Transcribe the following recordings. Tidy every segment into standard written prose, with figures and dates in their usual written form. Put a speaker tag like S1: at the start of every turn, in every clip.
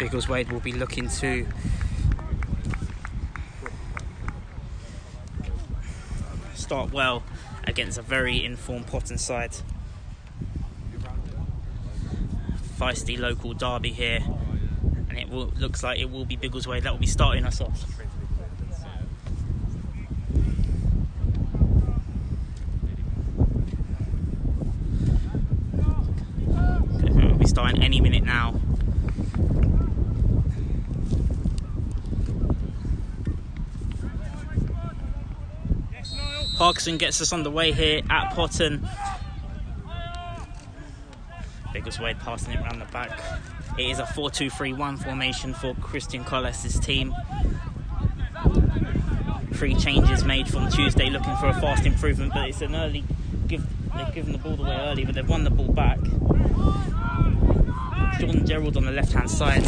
S1: Biggleswade will be looking to start well against a very informed Potton side. Feisty local derby here, and it looks like it will be Biggleswade that will be starting us off. We'll be starting any minute now. Parkinson gets us on the way here at Potton. Biggleswade passing it around the back. It is a 4-2-3-1 formation for Christian Collis' team. 3 changes made from Tuesday, looking for a fast improvement, but it's an early give. They've given the ball away early, but they've won the ball back. John Gerald on the left-hand side.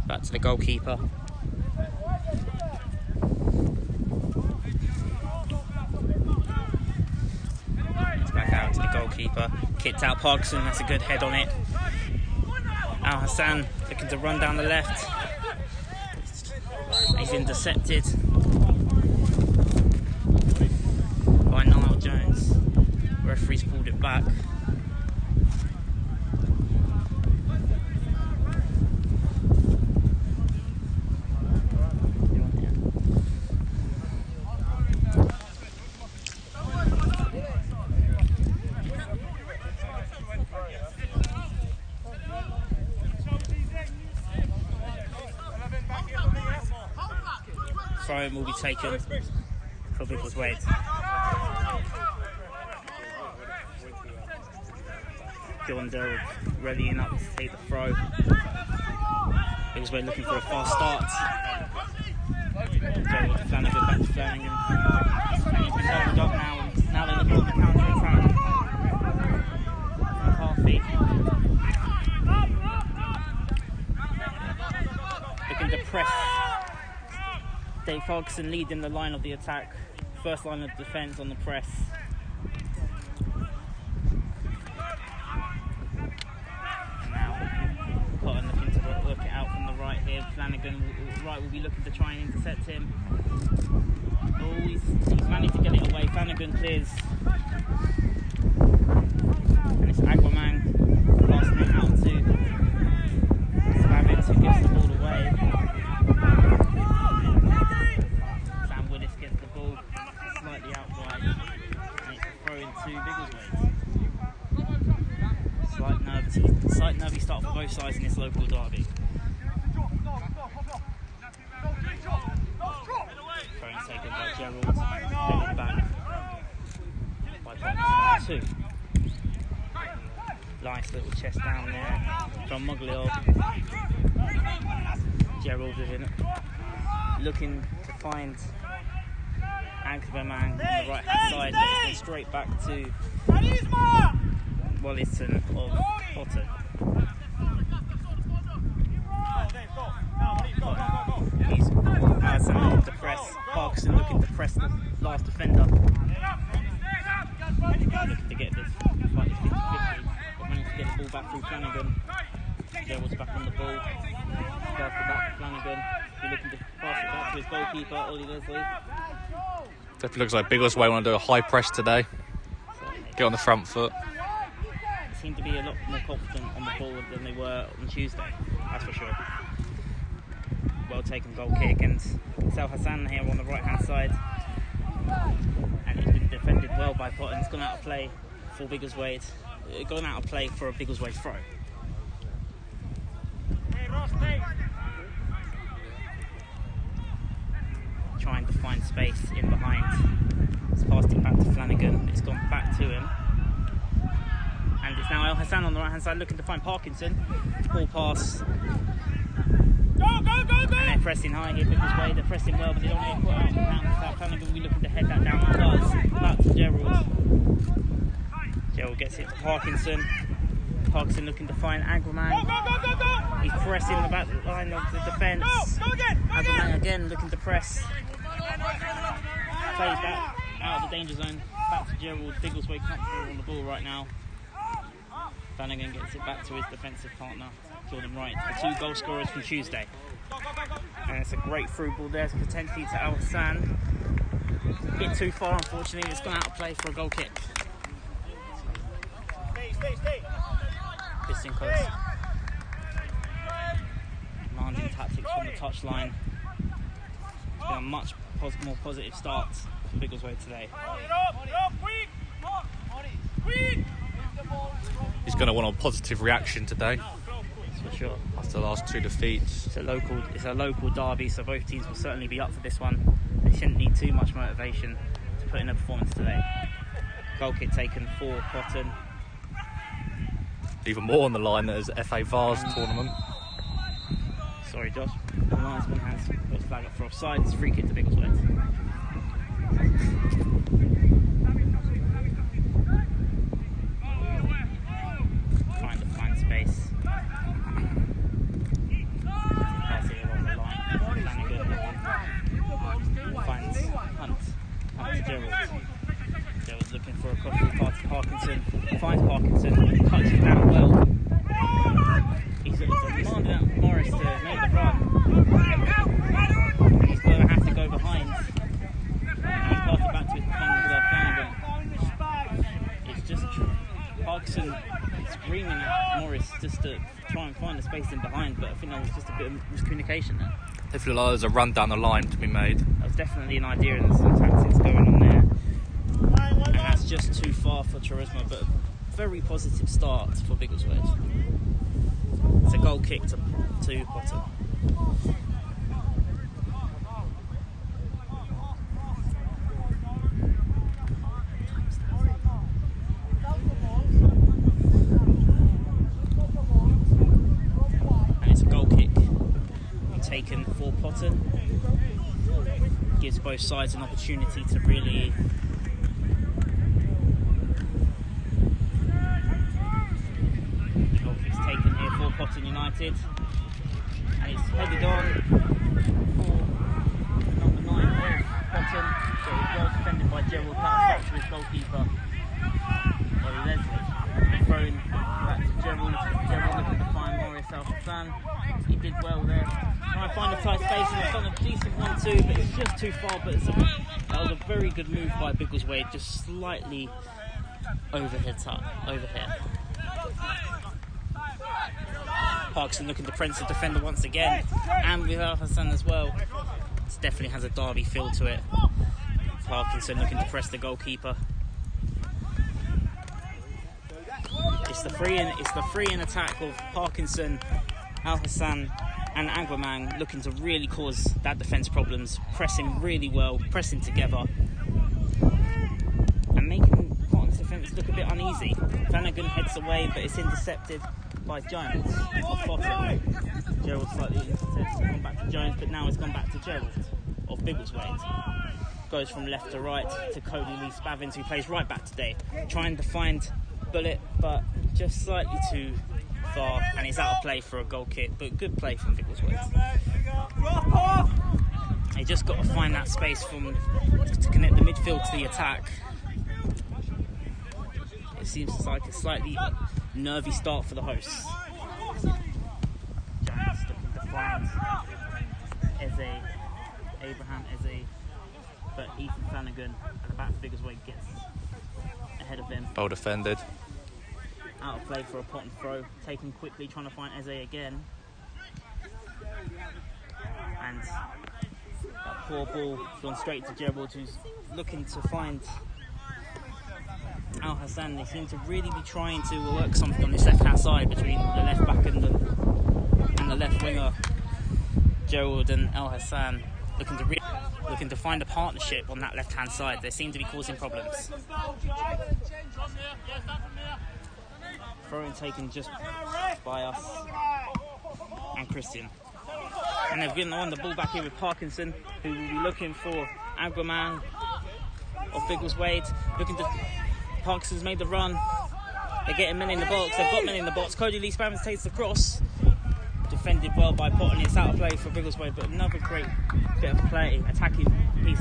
S1: Back to the goalkeeper. It's back out to the goalkeeper. Kicked out Parkinson, that's a good head on it. Al Hassan looking to run down the left. He's intercepted by Niall Jones. Referee's pulled it back. Throw-in will be taken for Biggleswade. Gillendale readying up to take the throw. Biggleswade looking for a fast start. Gerald to Flanagan, back to Flanagan. And he's been doubled up now. Now they're looking for the counter-attack. McCarthy. Looking to press. Dave Ferguson leading the line of the attack. First line of defence on the press. And now Potton looking to work it out from the right here. Flanagan will be looking to try and intercept him. Oh, he's managed to get it away. Flanagan clears. And it's Aguaman passing it out to Spavins, who gives the ball away. Slightly out wide, and it's a throw into Biggleswade. Slight nervy start for both sides in this local derby. Throw taken by Gerald, headed back by Potton 2. Nice little chest down there from Muglio. Gerald looking to find Anchorman on the right hand side, but it's gone straight back to Wallington of Potton. He's looking to press. Parkinson looking to press the last defender. Looking to get this fight 50-50, but managed to get the ball back through Flanagan. Gerald's back on the ball. Pass it back to Flanagan. He's looking to pass it back to his goalkeeper, Ollie Leslie.
S2: Definitely looks like Biggleswade want to do a high press today. Get on the front foot.
S1: They seem to be a lot more confident on the ball than they were on Tuesday, that's for sure. Well taken goal kick, and it's Al Hassan here on the right hand side. And it's been defended well by Potton. It's gone out of play for Biggleswade. Gone out of play for a Biggleswade throw. Trying to find space in behind. It's passed it back to Flanagan. It's gone back to him. And it's now Al Hassan on the right hand side looking to find Parkinson. Ball pass. And they're pressing high here, Biggleswade. They're pressing well, but they don't get put out of bounds. Flanagan will be looking to head that down the does. Back to Gerald. Gerald gets it to Parkinson. Parkinson looking to find Aguaman. He's pressing the back line of the defence. Aguaman again looking to press. Plays back out of the danger zone. Back to Gerald. Biggleswade comfortable on the ball right now. Flanagan gets it back to his defensive partner, Jordan Wright. The 2 goal scorers from Tuesday. And it's a great through ball there, potentially to Al Hassan. A bit too far, unfortunately. It's gone out of play for a goal kick. Piston close. Demanding tactics from the touchline. It's been a much more positive start for Biggleswade today.
S2: He's going to want a positive reaction today.
S1: For sure.
S2: After the last 2 defeats.
S1: It's a local derby, so both teams will certainly be up for this one. They shouldn't need too much motivation to put in a performance today. Goal kick taken for Potton.
S2: Even more on the line as FA Vase tournament.
S1: Sorry, Josh. The linesman has put his flag up for offside. It's a free kick to Biggleswade. Trying to find space. Pass it along the line. Flanagan finds Hunt to Gerald. Gerald's looking for a cross-field pass to Parkinson. Finds Parkinson. Touches down well. He's demanding out Morris to make the run. And he's going to have to go behind. And he's passed it back to his defender, Flanagan. It's just Parkinson screaming at Morris just to try and find the space in behind, but I think that was just a bit of miscommunication there.
S2: Definitely like there's a run down the line to be made.
S1: There's definitely an idea and some tactics going on there. And that's just too far for Charisma, but a very positive start for Biggleswade. It's a goal kick to Potton. And it's a goal kick taken for Potton. Gives both sides an opportunity to really taken here for Potton United, and it's headed on for number 9 of Potton. So it was well defended by Gerald, back to his goalkeeper, Leslie. Thrown back to Gerald. Gerald looking to find Morris Al Hassan. He did well there. Trying to find a tight space, and it's on a decent 1-2, but it's just too far. But that was a very good move by Biggleswade, just slightly over here. Parkinson looking to press the defender once again, and with Al Hassan as well. It definitely has a derby feel to it. Parkinson looking to press the goalkeeper. It's the free in attack of Parkinson, Al Hassan and Aguamang looking to really cause that defence problems, pressing really well, pressing together and making Potton's defence look a bit uneasy. Flanagan heads away, but it's intercepted by Jones of Potton. Gerald slightly intercepted, gone back to Jones, but now it's gone back to Gerald of Biggleswade. Goes from left to right to Cody Lee Spavins, who plays right back today, trying to find Bullet, but just slightly too far, and it's out of play for a goal kick, but good play from Biggleswade. They just got to find that space to connect the midfield to the attack. It seems like a slightly nervy start for the hosts. Jones looking to find Abraham Eze, but Ethan Flanagan at the back of Biggleswade gets ahead of him.
S2: Well defended.
S1: Out of play for a Potton throw, taken quickly, trying to find Eze again. And that poor ball gone straight to Gerald, who's looking to find Al Hassan. They seem to really be trying to work something on this left-hand side between the left back and the left winger. Gerald and Al Hassan looking to find a partnership on that left-hand side. They seem to be causing problems. Throw-in taken just by us and Christian. And they've given on the ball back here with Parkinson, who will be looking for Aguaman of Biggleswade. Parkinson's made the run. They're getting men in the box. They've got men in the box. Cody Lee Spavins takes the cross. Defended well by Potton. It's out of play for Biggleswade, but another great bit of play, attacking piece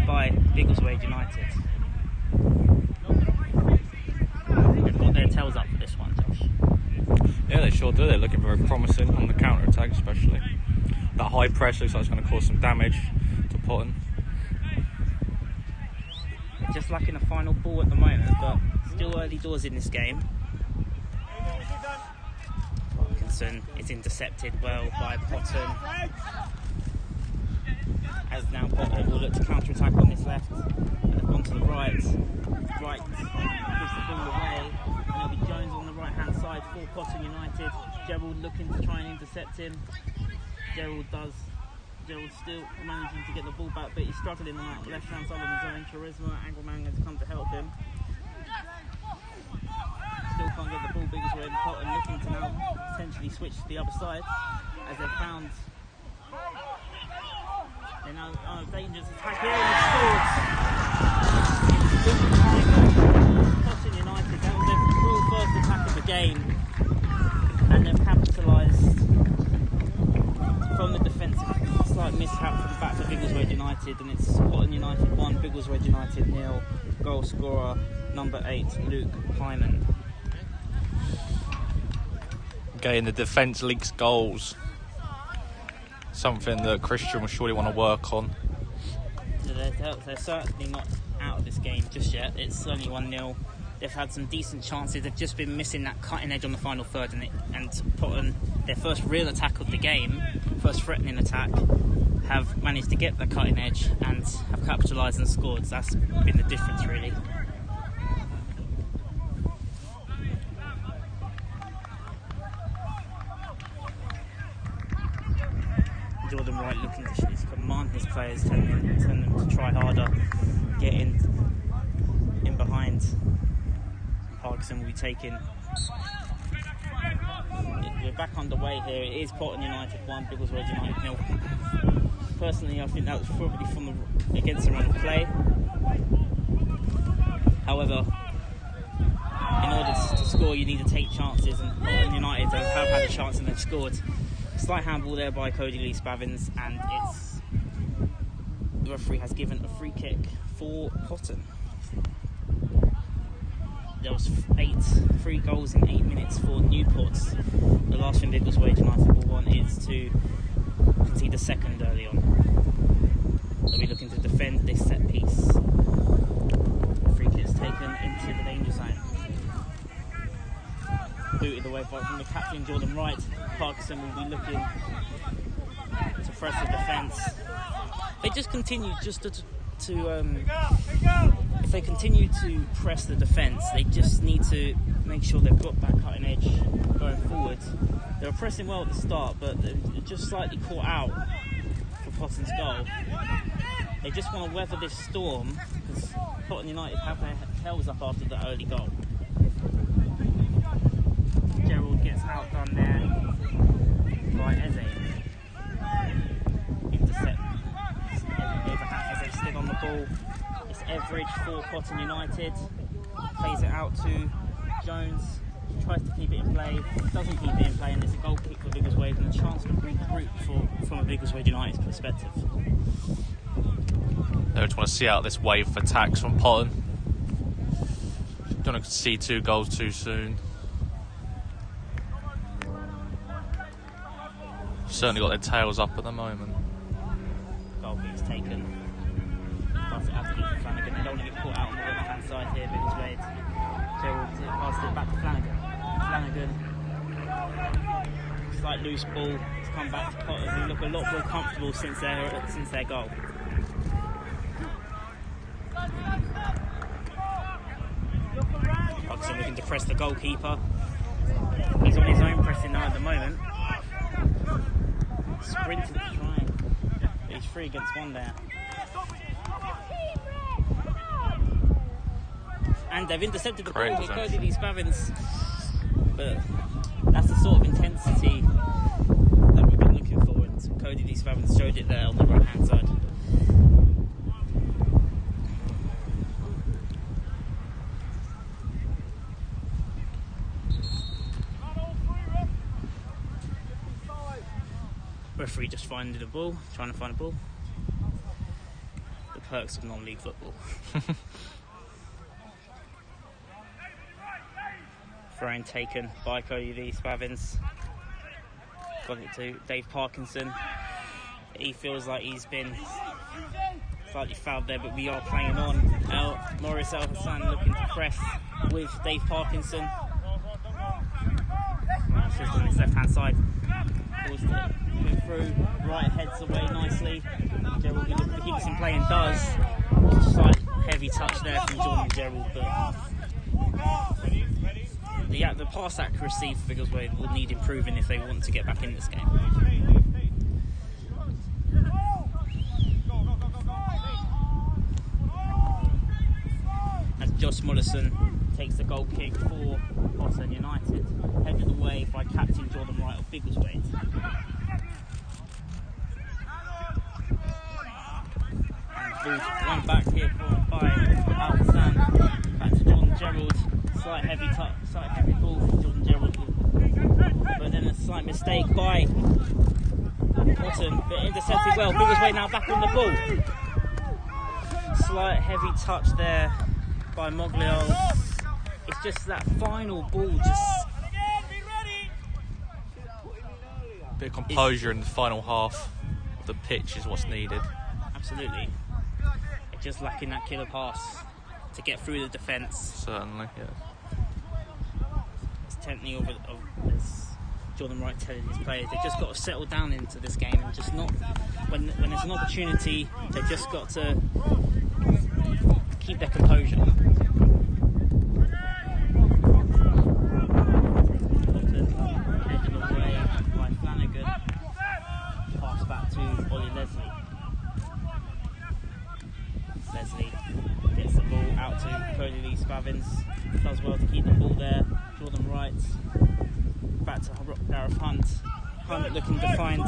S1: by Biggleswade United. They've got their tails up for this one, Josh.
S2: Yeah, they sure do. They're looking very promising on the counter-attack, especially. That high press looks like it's going to cause some damage to Potton.
S1: They're just lacking a final ball at the moment, but still early doors in this game. Parkinson is intercepted well by Potton. As now Potton will look to counter-attack on this left. They've gone to the right. Right gives the ball away. And it'll be Jones on the right-hand side for Potton United. Gerald looking to try and intercept him. Gerald still managing to get the ball back, but he's struggling on that left-hand side of his own. Charisma, Angleman has come to help him. Still can't get the ball. Biggleswade and Potton looking to now potentially switch to the other side as they've found. They're now dangerous attack here and he scores. Potton United, that was their real first attack of the game, and they've capitalised from the defensive slight mishap from the back for Biggleswade United, and it's Potton United 1, Biggleswade United 0. Goal scorer number 8, Luke Hyman.
S2: Again, the defence leaks goals. Something that Christian will surely want to work on.
S1: They're certainly not out of this game just yet. It's only 1-0. They've had some decent chances. They've just been missing that cutting edge on the final third, and Potton, their first real attack of the game, first threatening attack, have managed to get the cutting edge and have capitalised and scored. So that's been the difference, really. Jordan Wright looking to command his players, telling them to try harder, get in behind. Parkinson will be taken. We're back underway here. It is Potton United 1, Biggleswade United 0. Personally, I think that was probably against the run of play. However, in order to score, you need to take chances, and Potton United have had a chance and they've scored. Slight handball there by Cody Lee Spavins, and the referee has given a free kick for Potton. There was 3 goals in 8 minutes for Newport's. The last thing Biggleswade United will want is to concede a second early on. They'll be looking to defend this set piece. Free kick is taken into the danger zone. Booted away from the captain Jordan Wright. Parkinson will be looking to press the defence. They just continue if they continue to press the defence, they just need to make sure they've got that cutting edge going forward. They were pressing well at the start, but they're just slightly caught out for Potton's goal. They just want to weather this storm, because Potton United have their tails up after the early goal. Gerald gets outdone there by Eze. Intercept. Eze still on the ball. It's Everidge for Potton United. Plays it out to Jones. Tries to keep it in play. Doesn't keep it in play, and it's a goal kick for Biggleswade and a chance to regroup from a Biggleswade United perspective.
S2: They just want to see out this wave of attacks from Potton. Don't want to see 2 goals too soon. Certainly got their tails up at the moment.
S1: Goal kick's taken. Pass it out to Flanagan. They don't want to get caught out on the left-hand side here, Biggleswade. Gerald passed it back to Flanagan. Slight loose ball. It's come back to Potton, who look a lot more comfortable since their goal. Parkinson looking to press the goalkeeper. He's on his own pressing now at the moment. Sprinting to try, but he's 3 against 1 there. And they've intercepted the ball with Cody Lee Spavins, but that's the sort of intensity that we've been looking for, and Cody Lee Spavins showed it there on the right hand side. Referee just finding the ball, trying to find a ball. The perks of non-league football. Throw-in taken by Cody Lee Spavins. Got it to Dave Parkinson. He feels like he's been slightly fouled there, but we are playing on. Maurice El Hassan looking to press with Dave Parkinson. It's just on his left-hand side. Pulls it through, right heads away nicely. Gerald will look to keep this in play and does. Slight heavy touch there from Jordan Gerald, but the pass accuracy for Biggleswade will need improving if they want to get back in this game. As Josh Mollison takes the goal kick for Potton United, headed away by captain Jordan Wright of Biggleswade. And one back here by Al Hassan, back to Jordan Gerald. Slight heavy ball from Jordan Gerald, but then a slight mistake by Potton, but intercepted well. Biggleswade now back on the ball. Slight heavy touch there by Moglio. It's just that final ball, just
S2: a bit of composure in the final half of the pitch is what's needed. Absolutely.
S1: Just lacking that killer pass to get through the defence.
S2: Certainly, yeah.
S1: It's tempting of as Jordan Wright telling his players, they've just got to settle down into this game and just not, when there's an opportunity, they've just got to keep their composure. Headed away by Flanagan. Pass back to Ollie Leslie. Leslie gets the ball out to Cody Lee Spavins. Does well to keep the ball there. Jordan Wright. Back to Gareth Hunt. Hunt looking to find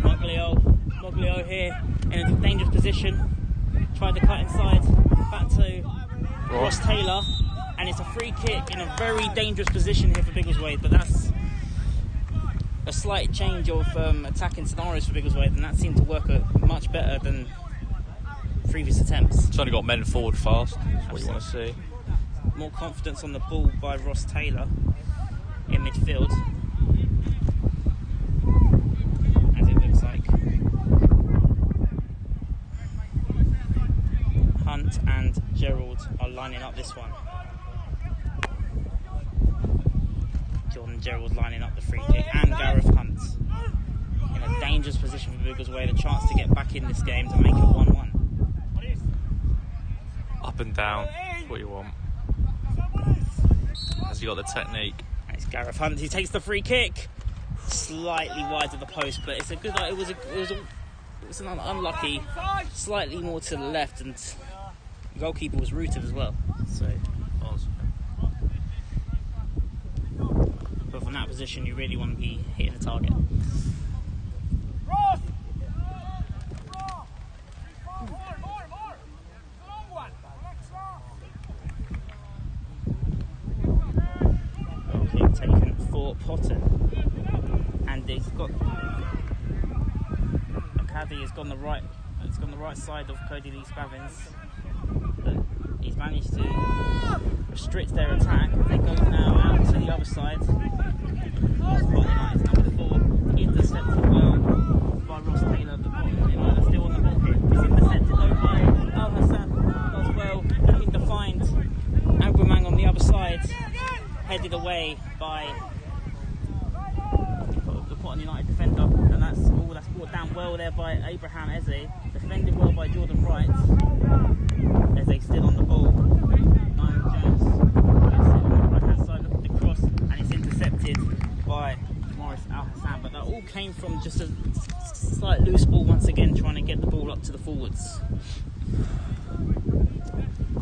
S1: Moglio. Moglio here in a dangerous position. Tried to cut inside. Back to Ross Taylor. And it's a free kick in a very dangerous position here for Biggleswade. But that's a slight change of attacking scenarios for Biggleswade. And that seemed to work much better than previous attempts.
S2: It's only got men forward fast. That's what you want to see.
S1: More confidence on the ball by Ross Taylor in midfield. As it looks like Hunt and Gerald are lining up this one. Jordan Gerald lining up the free kick, and Gareth Hunt in a dangerous position for Biggleswade, a chance to get back in this game to make it 1-1.
S2: Up and down, what you want. Has he got the technique?
S1: And it's Gareth Hunt. He takes the free kick, slightly wide of the post, but it's a good. It was an unlucky, slightly more to the left, and the goalkeeper was rooted as well. So, but from that position, you really want to be hitting the target. Taken for Potton, and he's got Caddy has gone the right. It's gone the right side of Cody Lee Spavins, but he's managed to restrict their attack. They go now out to the other side. Potton United number 4, intercepted well by Ross Taylor. The Potton United still on the ball here. It's intercepted though by Al Hassan as well, looking to find Aguamang on the other side. Headed away by the Potton United defender, and that's brought down well there by Abraham Eze. Defended well by Jordan Wright. Eze still on the ball. Niall Jones gets it on the right hand side, looking to cross, and it's intercepted by Maurice Al Hassan. But that all came from just a slight loose ball once again, trying to get the ball up to the forwards.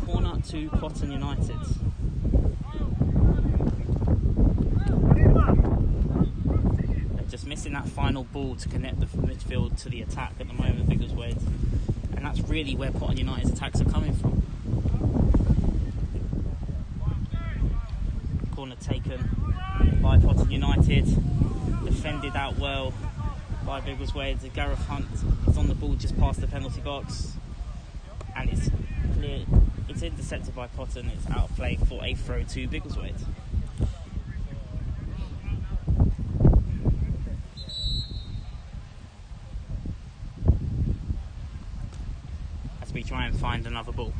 S1: Corner to Potton United. Just missing that final ball to connect the midfield to the attack at the moment, Biggleswade, and that's really where Potton United's attacks are coming from. Corner taken by Potton United, defended out well by Biggleswade. Gareth Hunt is on the ball just past the penalty box. and it's clear. It's intercepted by Potton. It's out of play for a throw to Biggleswade. As we try and find another ball.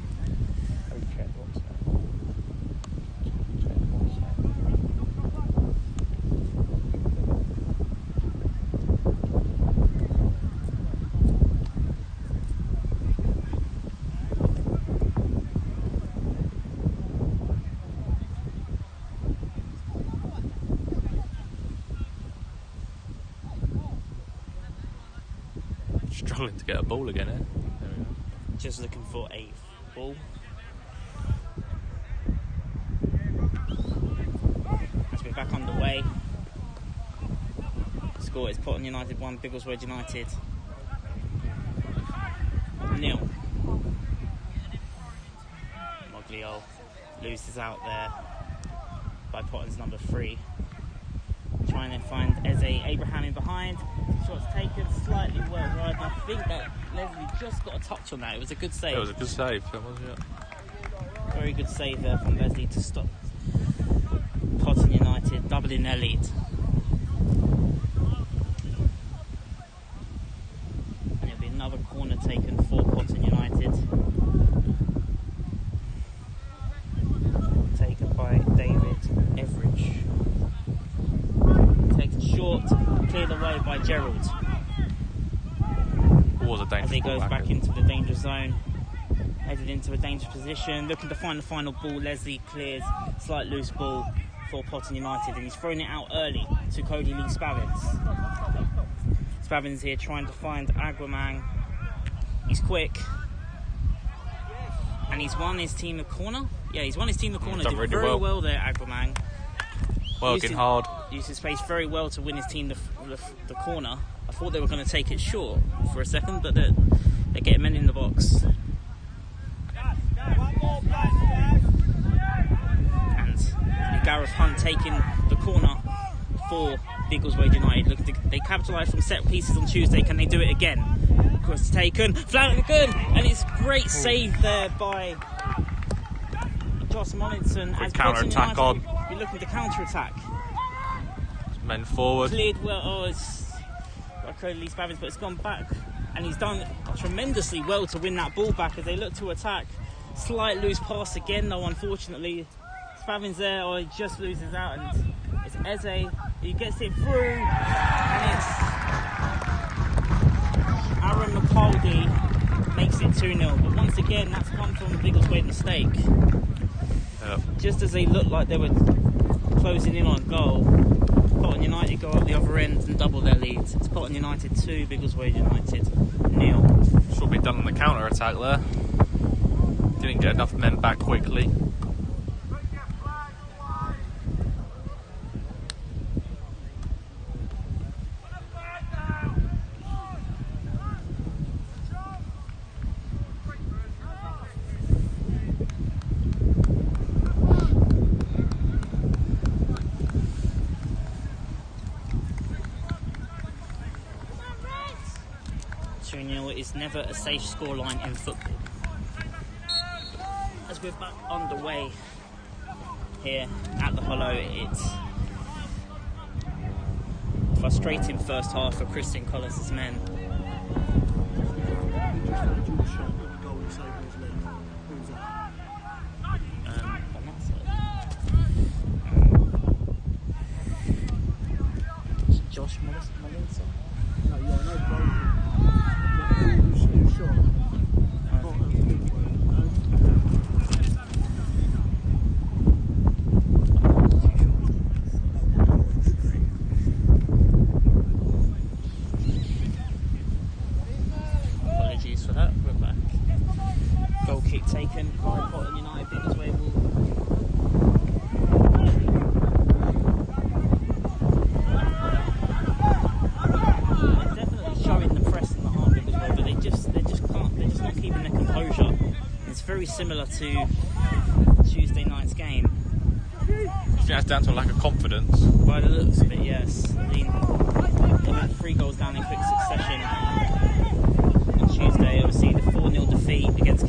S2: Struggling to get a ball again, eh? There we go.
S1: Just looking for a ball. As we're back underway. The score is Potton United 1, Biggleswade United 0. Moglio loses out there by Potton's number 3. Trying to find Eze Abraham in behind. Shots taken, slightly well wide. I think that Leslie just got a touch on that. It was a good save.
S2: It was a good save, that was, yeah.
S1: Very good save there from Leslie to stop Potton United doubling their lead. And it'll be another corner taken for Potton United. Taken by David Everidge. Taken short, cleared away by Gerald.
S2: Was a dangerous
S1: as he goes
S2: ball
S1: back into the danger zone, headed into a dangerous position, looking to find the final ball. Leslie clears, slight loose ball for Potton United, and he's thrown it out early to Cody Lee Spavins. Spavins here trying to find Aguamang. He's quick, and he's won his team a corner. Yeah, he's won his team a corner.
S2: Done
S1: Did
S2: really
S1: very
S2: well.
S1: well there, Aguamang.
S2: Working hard.
S1: Used his space very well to win his team the corner. I thought they were going to take it short for a second, but they're getting men in the box. And Gareth Hunt taking the corner for Biggleswade United. They capitalised from set pieces on Tuesday. Can they do it again? Cross taken, Flanagan, and it's great save there by Josh Mollinson.
S2: Quick counter-attack on.
S1: You're looking to counter-attack.
S2: Men forward.
S1: Cleared well. Oh, it's by Cody Lee Spavins, but it's gone back, and he's done tremendously well to win that ball back as they look to attack. Slight loose pass again, though. Unfortunately, Spavins there, or he just loses out, and it's Eze. He gets it through, and it's Aaron McCaldy makes it 2-0. But once again, that's come from a Biggleswade mistake.
S2: Yep.
S1: Just as they looked like they were closing in on goal, Potton United go up the other end and double their leads. It's Potton United 2, Biggleswade United 0.
S2: Should be done on the counter attack there. Didn't get enough men back quickly.
S1: Is never a safe scoreline in football. As we're back underway here at the Hollow, it's a frustrating first half for Christian Collis' men. On that side. Josh Mollinson? Apologies for that, we're back. Goal kick taken by Potton United. Biggleswade will very similar to Tuesday night's game.
S2: Do you think that's down to a lack of confidence?
S1: By the looks of it, yes. I mean, they went 3 goals down in quick succession on Tuesday. Obviously, the 4-0 defeat against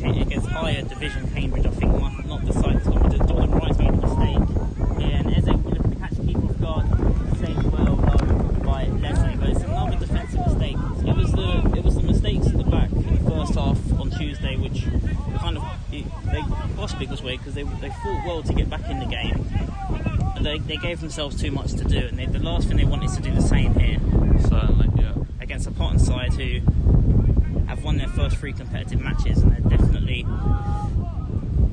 S1: fought well to get back in the game. They gave themselves too much to do, and the last thing they want is to do the same here.
S2: Certainly, yeah.
S1: Against a Potton side who have won their first 3 competitive matches, and they're definitely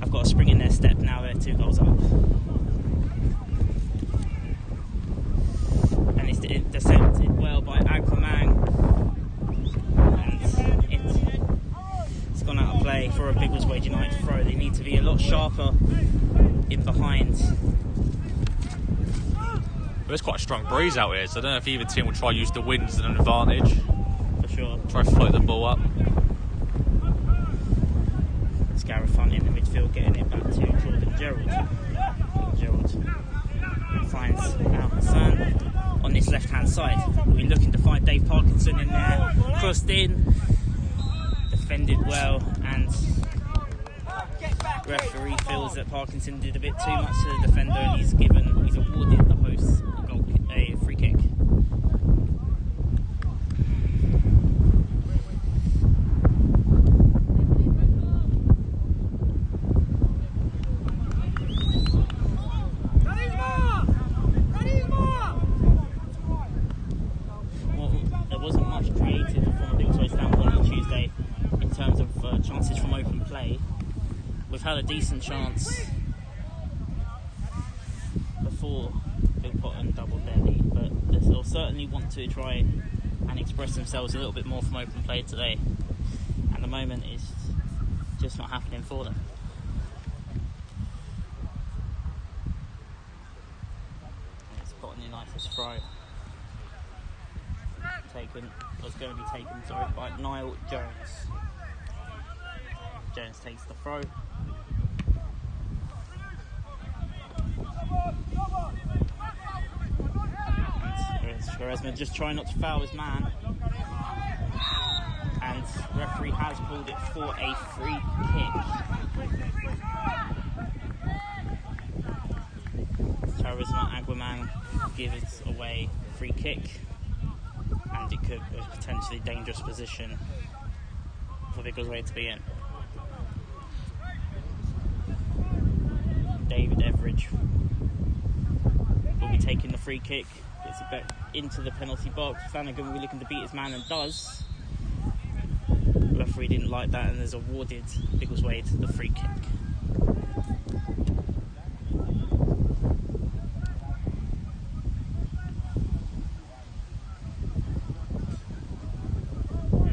S1: have got a spring in their step now. They're 2 goals up, and it's intercepted well by Aquaman, and it's gone out of play for a Biggleswade United throw. They need to be a lot sharper in behind.
S2: There's quite a strong breeze out here, so I don't know if either team will try to use the wind as an advantage.
S1: For sure.
S2: Try to float the ball up.
S1: It's Gareth Hunt in the midfield getting it back to Jordan Gerald. Gerald finds Al Hassan on this left-hand side. We're looking to find Dave Parkinson in there. Crossed in, defended well, and referee feels that Parkinson did a bit too much to the defender, and he's awarded the host a free kick. Well, there wasn't much creative from a Biggleswade standpoint on Tuesday in terms of chances from open play. We've had a decent chance before Big Potton doubled their lead, but they'll certainly want to try and express themselves a little bit more from open play today. At the moment, it's just not happening for them. It's Potton United's throw. Was going to be taken by Niall Jones. Jones takes the throw. Quaresma just trying not to foul his man, and the referee has pulled it for a free kick. Quaresma Aguaman gives away free kick, and it could be a potentially dangerous position for Biggleswade to be in. David Everidge will be taking the free kick. Gets it back into the penalty box. Flanagan will be looking to beat his man and does. The referee didn't like that and has awarded Biggleswade the free kick.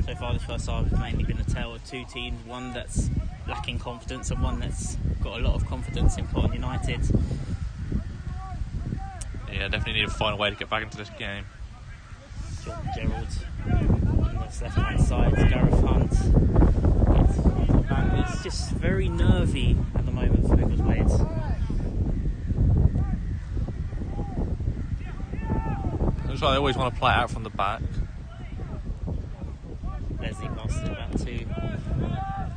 S1: So far this first half has mainly been a tale of 2 teams, one that's lacking confidence and one that's got a lot of confidence in Potton United.
S2: Yeah, definitely need to find a way to get back into this game.
S1: Jordan Gerald on this left-hand side, Gareth Hunt. It's just very nervy at the moment for Biggleswade.
S2: Looks like they always want to play it out from the back.
S1: Leslie passes it back to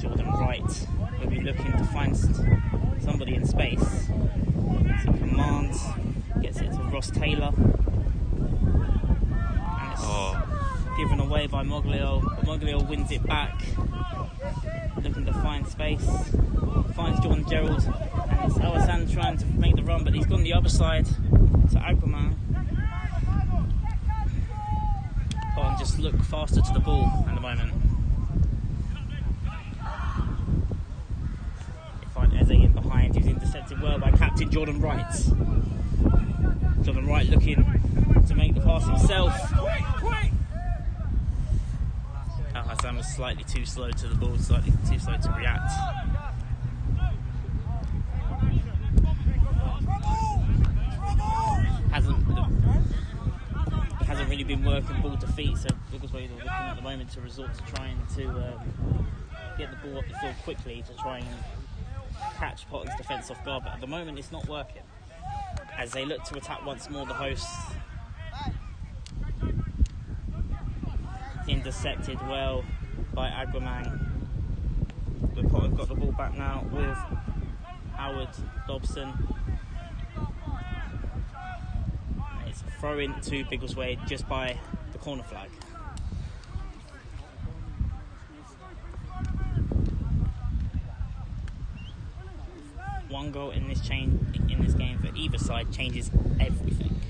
S1: Jordan Wright. We'll be looking to find somebody in space. So commands. Gets it to Ross Taylor, and it's given away by Moglio. Moglio wins it back, looking to find space, finds Jordan Gerald, and it's Alassane trying to make the run, but he's gone the other side to Aquaman. Potton just look faster to the ball at the moment. They find Eze in behind, who's intercepted well by captain Jordan Wright. Jordan Wright looking to make the pass himself. Al Hassan was slightly too slow to the ball, slightly too slow to react. Hasn't really been working ball to feet, so Biggleswade are looking at the moment to resort to trying to get the ball up the field quickly to try and catch Potton's defence off guard, but at the moment it's not working. As they look to attack once more, the hosts. Intercepted well by Aguaman. But Potton got the ball back now with Howard Dobson. It's a throw in to Biggleswade just by the corner flag. One goal in this game for either side changes everything.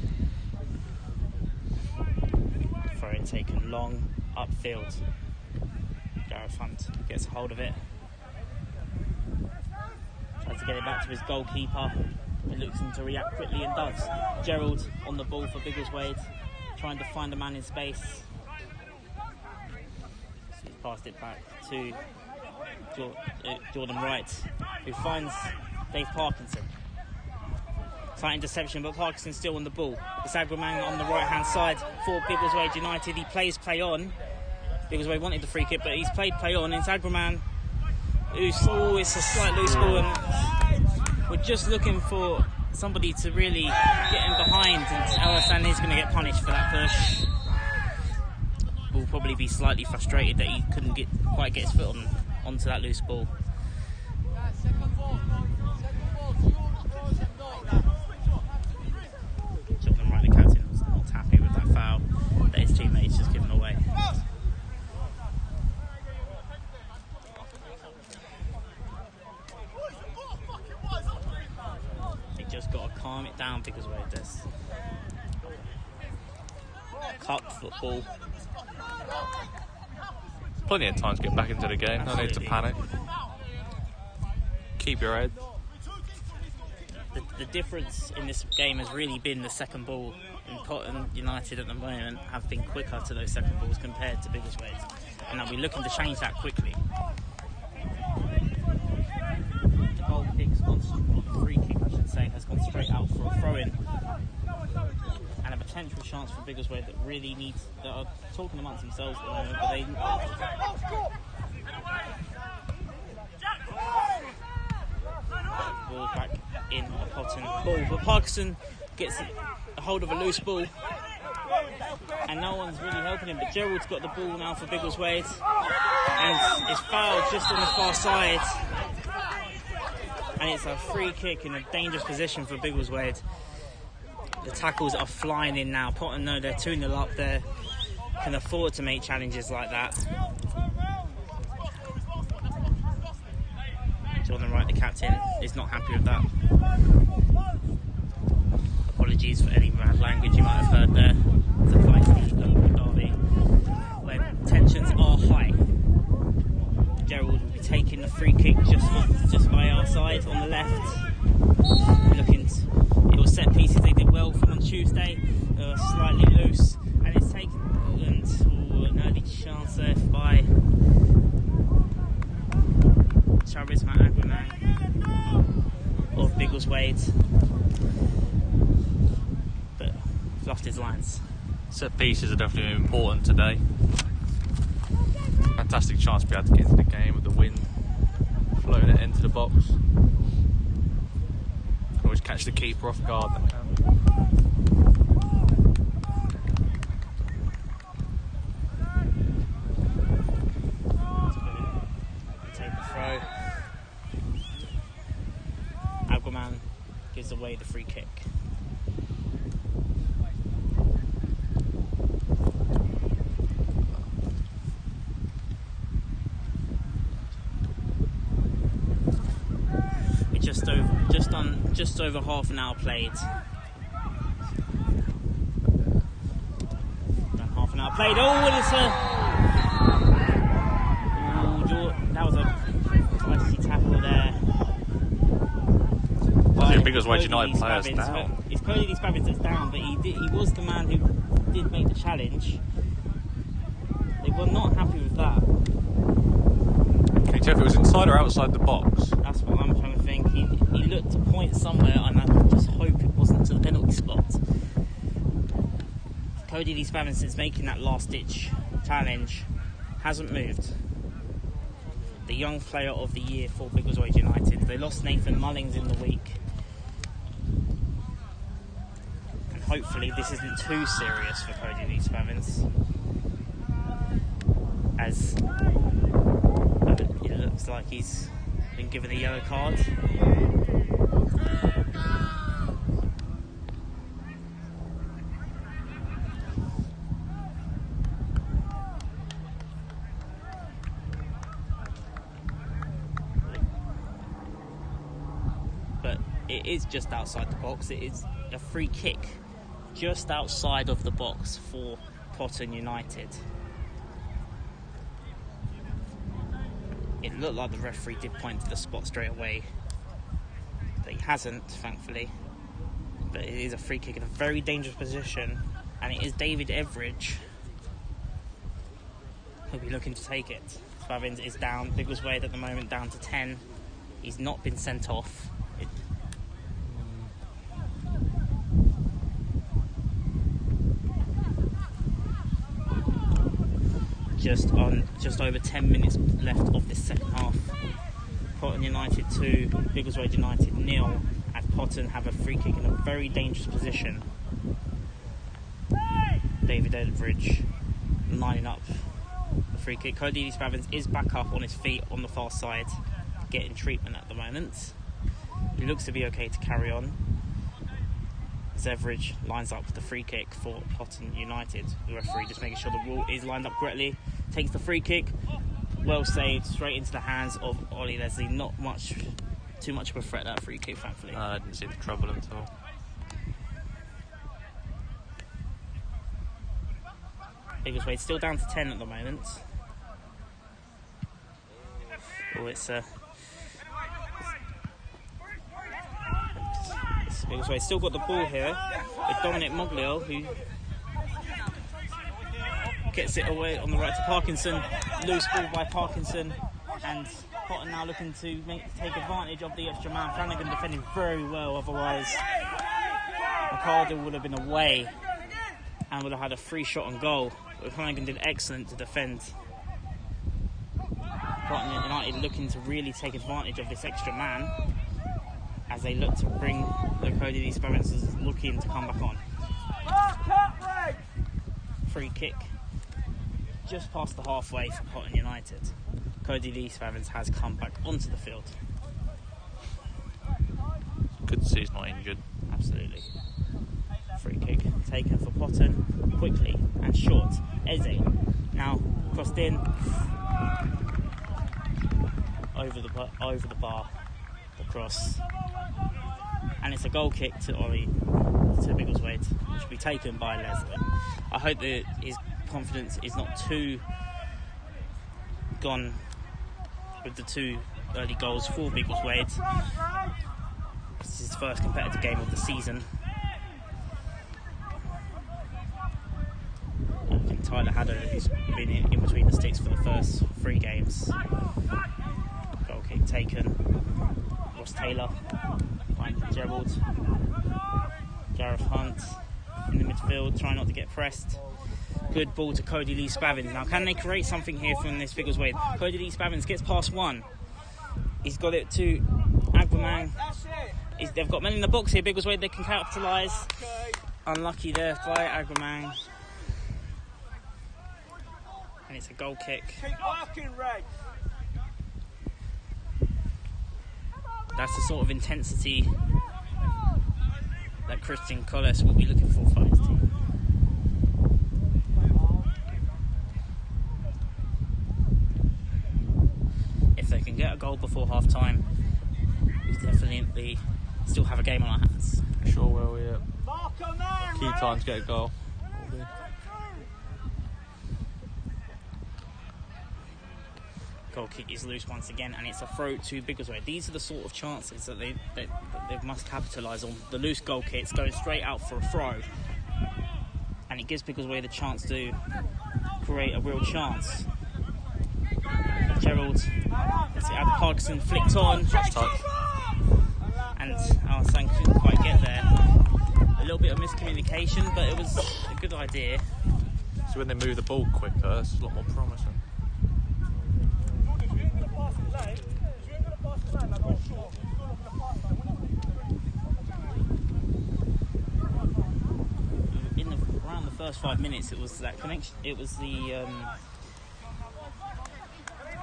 S1: Throw in taken long upfield. Gareth Hunt gets a hold of it. Tries to get it back to his goalkeeper. It looks him to react quickly and does. Gerald on the ball for Biggleswade, trying to find a man in space. So he's passed it back to Jordan Wright, who finds Dave Parkinson. Slight interception, but Parkinson's still on the ball. It's Agwaman on the right-hand side for Biggleswade United. He plays play on. Biggleswade wanted the free kick, but he's played play on. It's Agwaman who's always a slight loose ball, and we're just looking for somebody to really get him behind, and Alassane is going to get punished for that push. Will probably be slightly frustrated that he couldn't quite get his foot onto that loose ball. Jordan Wright, the captain, was not happy with that foul that his teammates just given away. They just got to calm it down because of this cup football.
S2: Plenty of time to get back into the game. No need to panic. Keep your head.
S1: The difference in this game has really been the second ball. And Potton United at the moment have been quicker to those second balls compared to Biggleswade, and I'll be looking to change that quickly. The goal kick's gone, the free kick I should say, has gone straight out for a throw-in, and a potential chance for Biggleswade that are talking amongst themselves at the moment, but they. Ball back in a Potton ball, but Parkinson gets a hold of a loose ball and no one's really helping him, but Gerald's got the ball now for Biggleswade and it's fouled just on the far side, and it's a free kick in a dangerous position for Biggleswade. The tackles are flying in now. Potton know they're 2-0 up there, can afford to make challenges like that. Jordan Wright, the captain, is not happy with that. Apologies for any bad language you might have heard there. It's a feisty derby where tensions are high. Gerald will be taking the free kick just by our side on the left. It was set pieces they did well from on Tuesday. They were slightly loose, and it's taken an early chance there by Charisma Agwaman of Biggleswade, but lost his lines.
S2: Set pieces are definitely important today. Fantastic chance to be able to get into the game with the wind floating it into the box. Always catch the keeper off guard.
S1: Take the throw. Agwaman gives away the free kick. Just over half an hour played. Done half an hour played. That was a feisty tackle there.
S2: Biggleswade United players down.
S1: It's Cody Spabbins that's down, but he was the man who did make the challenge. They were not happy with that.
S2: Can you tell if it was inside or outside the box?
S1: That's what I'm trying to think. He looked to point somewhere, and I just hope it wasn't to the penalty spot. Cody D. Spavinson's making that last-ditch challenge. Hasn't moved. The young player of the year for Biggleswade United. They lost Nathan Mullings in the week. And hopefully this isn't too serious for Cody D. Spavins, as it looks like he's been given a yellow card. it is just outside the box. It is a free kick just outside of the box for Potton United. It looked like the referee did point to the spot straight away, but he hasn't, thankfully. But it is a free kick in a very dangerous position, and it is David Everidge who'll be looking to take it. Spavins is down. Biggleswade at the moment down to 10. He's not been sent off. Just over 10 minutes left of this second half. Potton United 2, Biggleswade United 0, as Potton have a free kick in a very dangerous position. David Edridge lining up the free kick. Cody Spavins is back up on his feet on the far side, getting treatment at the moment. He looks to be okay to carry on. Everidge lines up the free kick for Potton United. The referee just making sure the ball is lined up correctly. Takes the free kick, well saved, straight into the hands of Ollie Leslie. Not too much of a threat, that free kick, thankfully.
S2: I didn't see the trouble at all.
S1: Biggleswade still down to 10 at the moment. Biggleswade still got the ball here with Dominic Moglio, who gets it away on the right to Parkinson. Loose ball by Parkinson, and Potton now looking to take advantage of the extra man. Flanagan defending very well, otherwise Ricardo would have been away and would have had a free shot on goal. But Flanagan did excellent to defend. Potton United looking to really take advantage of this extra man as they look to bring the Cody Spavins looking to come back on. Free kick just past the halfway for Potton United. Cody Spavins has come back onto the field.
S2: Good to see he's not injured.
S1: Absolutely. Free kick taken for Potton, quickly and short. Eze now crossed in over the bar, the cross, and it's a goal kick to Biggleswade, which will be taken by Leslie. I hope that his confidence is not too gone with the two early goals for Biggleswade. This is his first competitive game of the season. I think Tyler Haddo, who's been in between the sticks for the first 3 games. Goal kick taken. Ross Taylor finds Gerald. Gareth Hunt in the midfield, trying not to get pressed. Good ball to Cody Lee Spavins. Now, can they create something here from this Biggleswade? Cody Lee Spavins gets past one. He's got it to Agwamang. They've got men in the box here. Biggleswade, they can capitalise. Unlucky there by Agwamang. And it's a goal kick.
S3: Keep working, Ray.
S1: That's the sort of intensity that Christian Collis will be looking for his team. If they can get a goal before half time, we definitely still have a game on our hands.
S2: Sure will, yeah. Key time to get a goal.
S1: Goal kick is loose once again, and it's a throw to Biggleswade. These are the sort of chances that they must capitalise on. The loose goal kicks going straight out for a throw, and it gives Biggleswade a chance to create a real chance. Gerald, let's see, Parkinson flicked on, and Alsan couldn't quite get there. A little bit of miscommunication, but it was a good idea.
S2: So when they move the ball quicker, it's a lot more promising. Around the first 5 minutes, it was that connection. It was the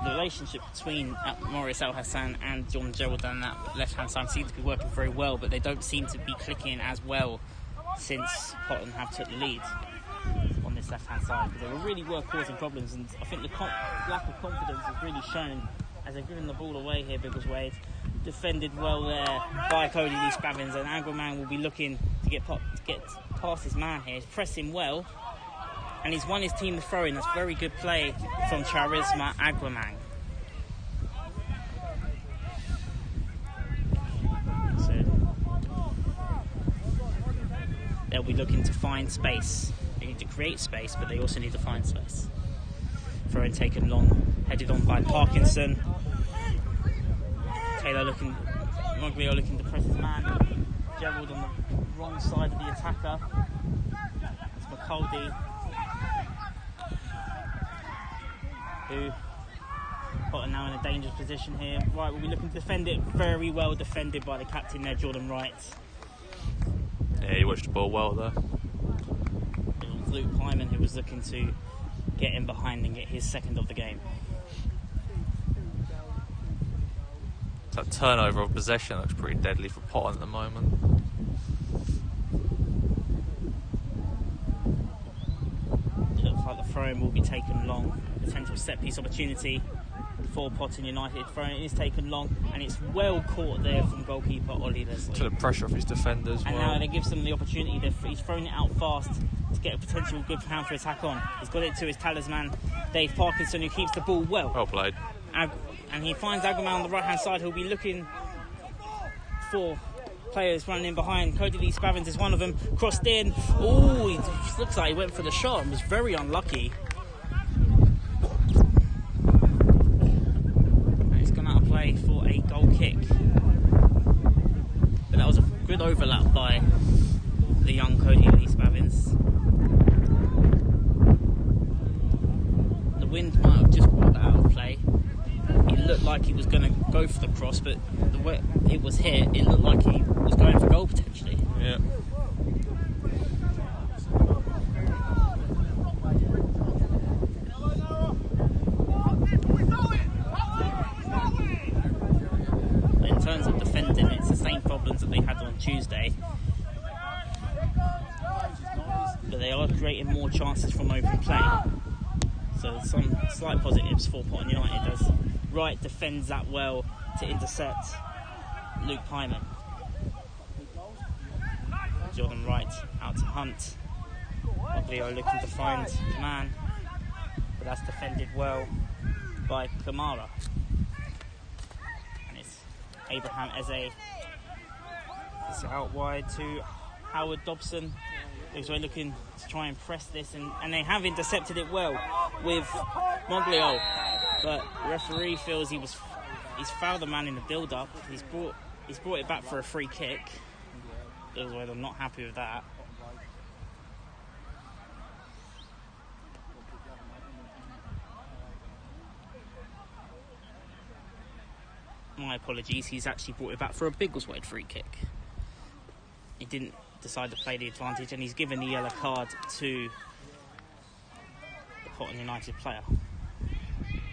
S2: relationship between Maurice Al Hassan and John Gerald on that left-hand side seemed to be working very well, but they don't seem to be clicking as well since Potton have took the lead on this left-hand side. But they were causing problems, and I think the lack of confidence is really shown as they've given the ball away here. Biggleswade
S1: defended well there by Cody Lee Spavins, and Aguaman will be looking to get past his man here. He's pressing well, and he's won his team the throw-in. That's very good play from Charisma Aguaman. They'll be looking to find space. They need to create space, but they also need to find space. Throw-in taken long, headed on by Parkinson. Moglio looking to press his man. Gerald on the wrong side of the attacker. It's McCaldy, who Potton now in a dangerous position here. Right, we'll be looking to defend it. Very well defended by the captain there, Jordan Wright.
S3: Yeah, he watched the ball well there.
S1: It was Luke Hyman who was looking to get in behind and get his second of the game.
S3: That turnover of possession looks pretty deadly for Potton at the moment.
S1: It looks like the throw-in will be taken long. Potential set-piece opportunity for Potton United. Throw-in is taken long, and it's well caught there from goalkeeper Ollie Leslie.
S3: To the pressure off his defenders.
S1: And now that gives them the opportunity. He's thrown it out fast to get a potential good counter attack on. He's got it to his talisman, Dave Parkinson, who keeps the ball well.
S3: Well played.
S1: And he finds Aguaman on the right-hand side, who'll be looking for players running in behind. Cody Lee Spavins is one of them. Crossed in. Oh, he looks like he went for the shot and was very unlucky. And it's gone out of play for a goal kick. But that was a good overlap by the young Cody Lee Spavins. The wind might have just brought that out of play. It looked like he was going to go for the cross, but the way it was hit, it looked like he was going for goal potentially.
S3: Yeah.
S1: In terms of defending, it's the same problems that they had on Tuesday. But they are creating more chances from open play. So some slight positives for Potton United as Wright defends that well to intercept Luke Hyman. Jordan Wright out to Hunt. Moglio looking to find man, but that's defended well by Kamara. And it's Abraham Eze. It's out wide to Howard Dobson, who's looking to try and press this, and they have intercepted it well with Moglio, but the referee feels he's fouled the man in the build-up. He's brought it back for a free kick. Biggleswade are not happy with that. My apologies, he's actually brought it back for a Biggleswade free kick. He didn't decide to play the advantage, and he's given the yellow card to the Potton United player.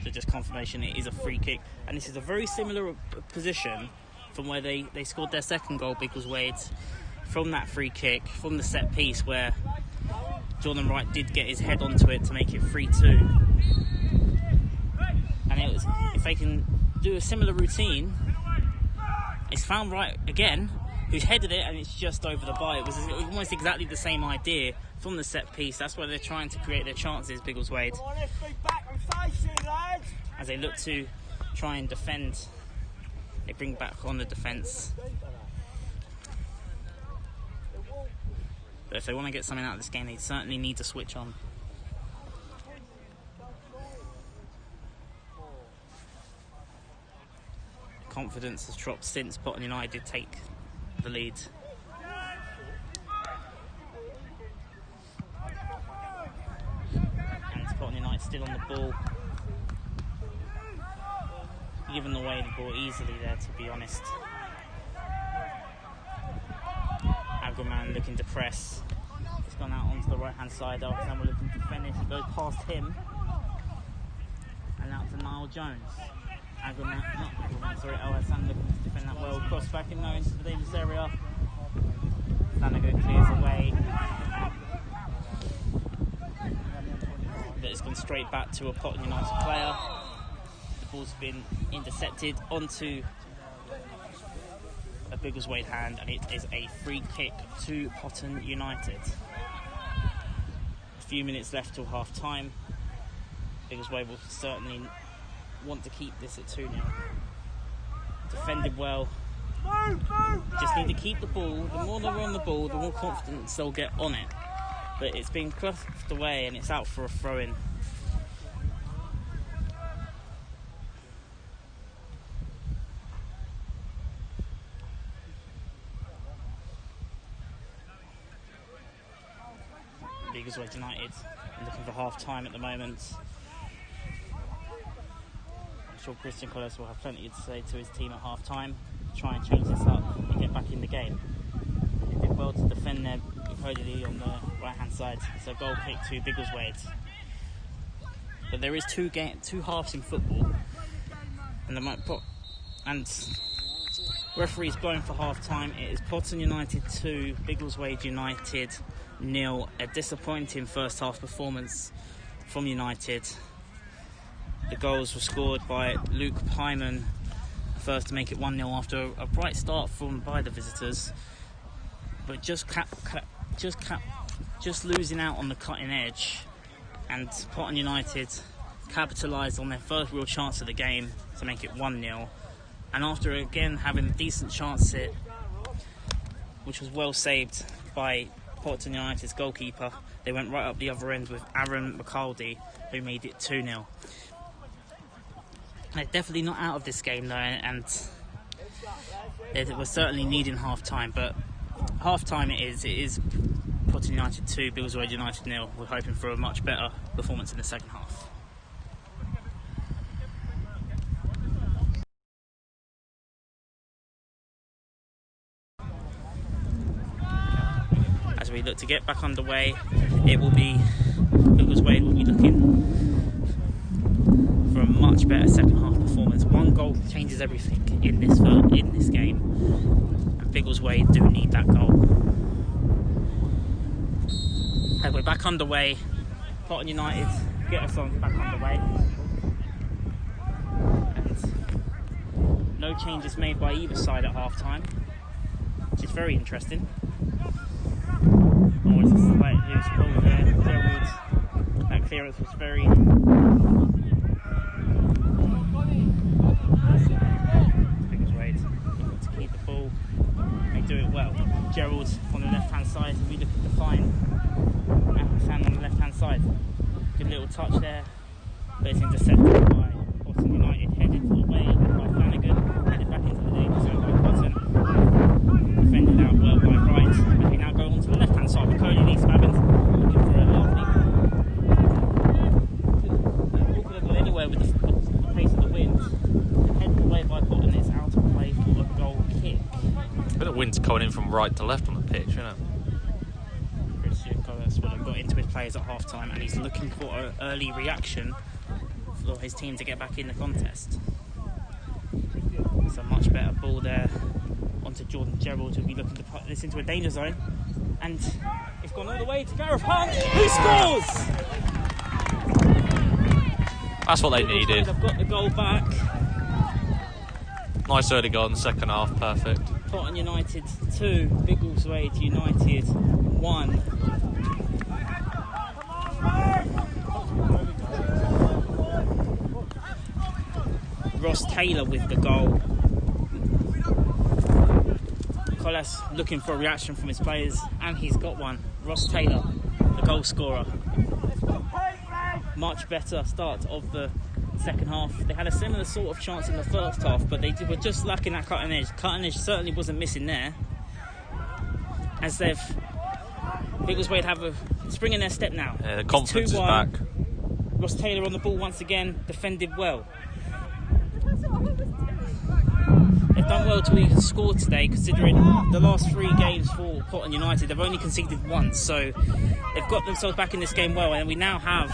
S1: So just confirmation, it is a free kick, and this is a very similar position from where they scored their second goal, Biggleswade, from that free kick, from the set piece where Jordan Wright did get his head onto it to make it 3-2. And it was, if they can do a similar routine, it's found Wright again, who's headed it, and it's just over the bar. It was almost exactly the same idea from the set piece. That's where they're trying to create their chances, Biggleswade, as they look to try and defend. They bring back on the defence. But if they want to get something out of this game, they certainly need to switch on. Confidence has dropped since Potton United did take the lead. And Potton United still on the ball. Giving away the ball easily there, to be honest. Aguaman looking to press. It's gone out onto the right hand side. Alexander looking to finish. It goes past him. And out to Niall Jones. Alexander looking to defend that well. Cross back in now into the dangerous area. Flanagan clears away. But it's gone straight back to a Potton United player. The ball's been intercepted onto a Biggleswade hand, and it is a free kick to Potton United. A few minutes left till half time. Biggleswade will certainly want to keep this at 2-0. Defended well. Just need to keep the ball. The more they're on the ball, the more confidence they'll get on it. But it's been cluffed away and it's out for a throw-in. Biggleswade United looking for half-time at the moment. I'm sure Christian Collis will have plenty to say to his team at half-time to try and change this up and get back in the game. They did well to defend their Cody on the right-hand side, so goal kick to Biggleswade. But there is two halves in football, and referee's blown for half-time. It is Potton United 2, Biggleswade United 0. A disappointing first half performance from United. The goals were scored by Luke Pyman, first to make it 1-0 after a bright start by the visitors, but just losing out on the cutting edge. And Potton United capitalised on their first real chance of the game to make it 1-0. And after again having a decent chance at, which was well saved by Potton United's goalkeeper, they went right up the other end with Aaron McCaldy, who made it 2-0. They're definitely not out of this game though, and they were certainly needing half-time, but half-time it is Potton United 2, Biggleswade United 0. We're hoping for a much better performance in the second half. As we look to get back underway, Biggleswade will be looking for a much better second half performance. One goal changes everything in this game, and Biggleswade do need that goal. And we're back underway. Potton United get us back underway, and no changes made by either side at half time, which is very interesting. Oh, it's a slight loose ball there. Gerald, that clearance was very Biggleswade looking to keep the ball. They do it well. Gerald on the left hand side, we look to find Hassan on the left hand side. Good little touch there, but it's intercepted by Potton United, headed away by Flanagan, headed back into the danger zone by Potton. Defended out well by Wright, as we now go on to the left hand side with Cody Lee Spabbins, looking for a lovely. Ball could have gone anywhere with the pace of the wind. Headed away by Potton, it's out of play for a goal kick.
S3: But the wind's coming in from right to left on the pitch, isn't it?
S1: Christian Collis would have got into his players at half time, and he's looking for an early reaction for his team to get back in the contest. It's a much better ball there onto Jordan Gerald, who'll be looking to put this into a danger zone, and it's gone all the way to Gareth Hunt, who scores!
S3: That's what they needed.
S1: They've got the goal back.
S3: Nice early goal in the second half, perfect.
S1: Potton United 2, Biggleswade United 1. Ross Taylor with the goal. Collis looking for a reaction from his players, and he's got one. Ross Taylor, the goal scorer. Much better start of the second half. They had a similar sort of chance in the first half, but they were just lacking that cutting edge. Cutting edge certainly wasn't missing there, as Biggleswade have a spring in their step now.
S3: Yeah, the confidence is back.
S1: Ross Taylor on the ball once again, defended well. They've done well to even score today, considering the last 3 games for Potton United, they've only conceded once, so they've got themselves back in this game well, and we now have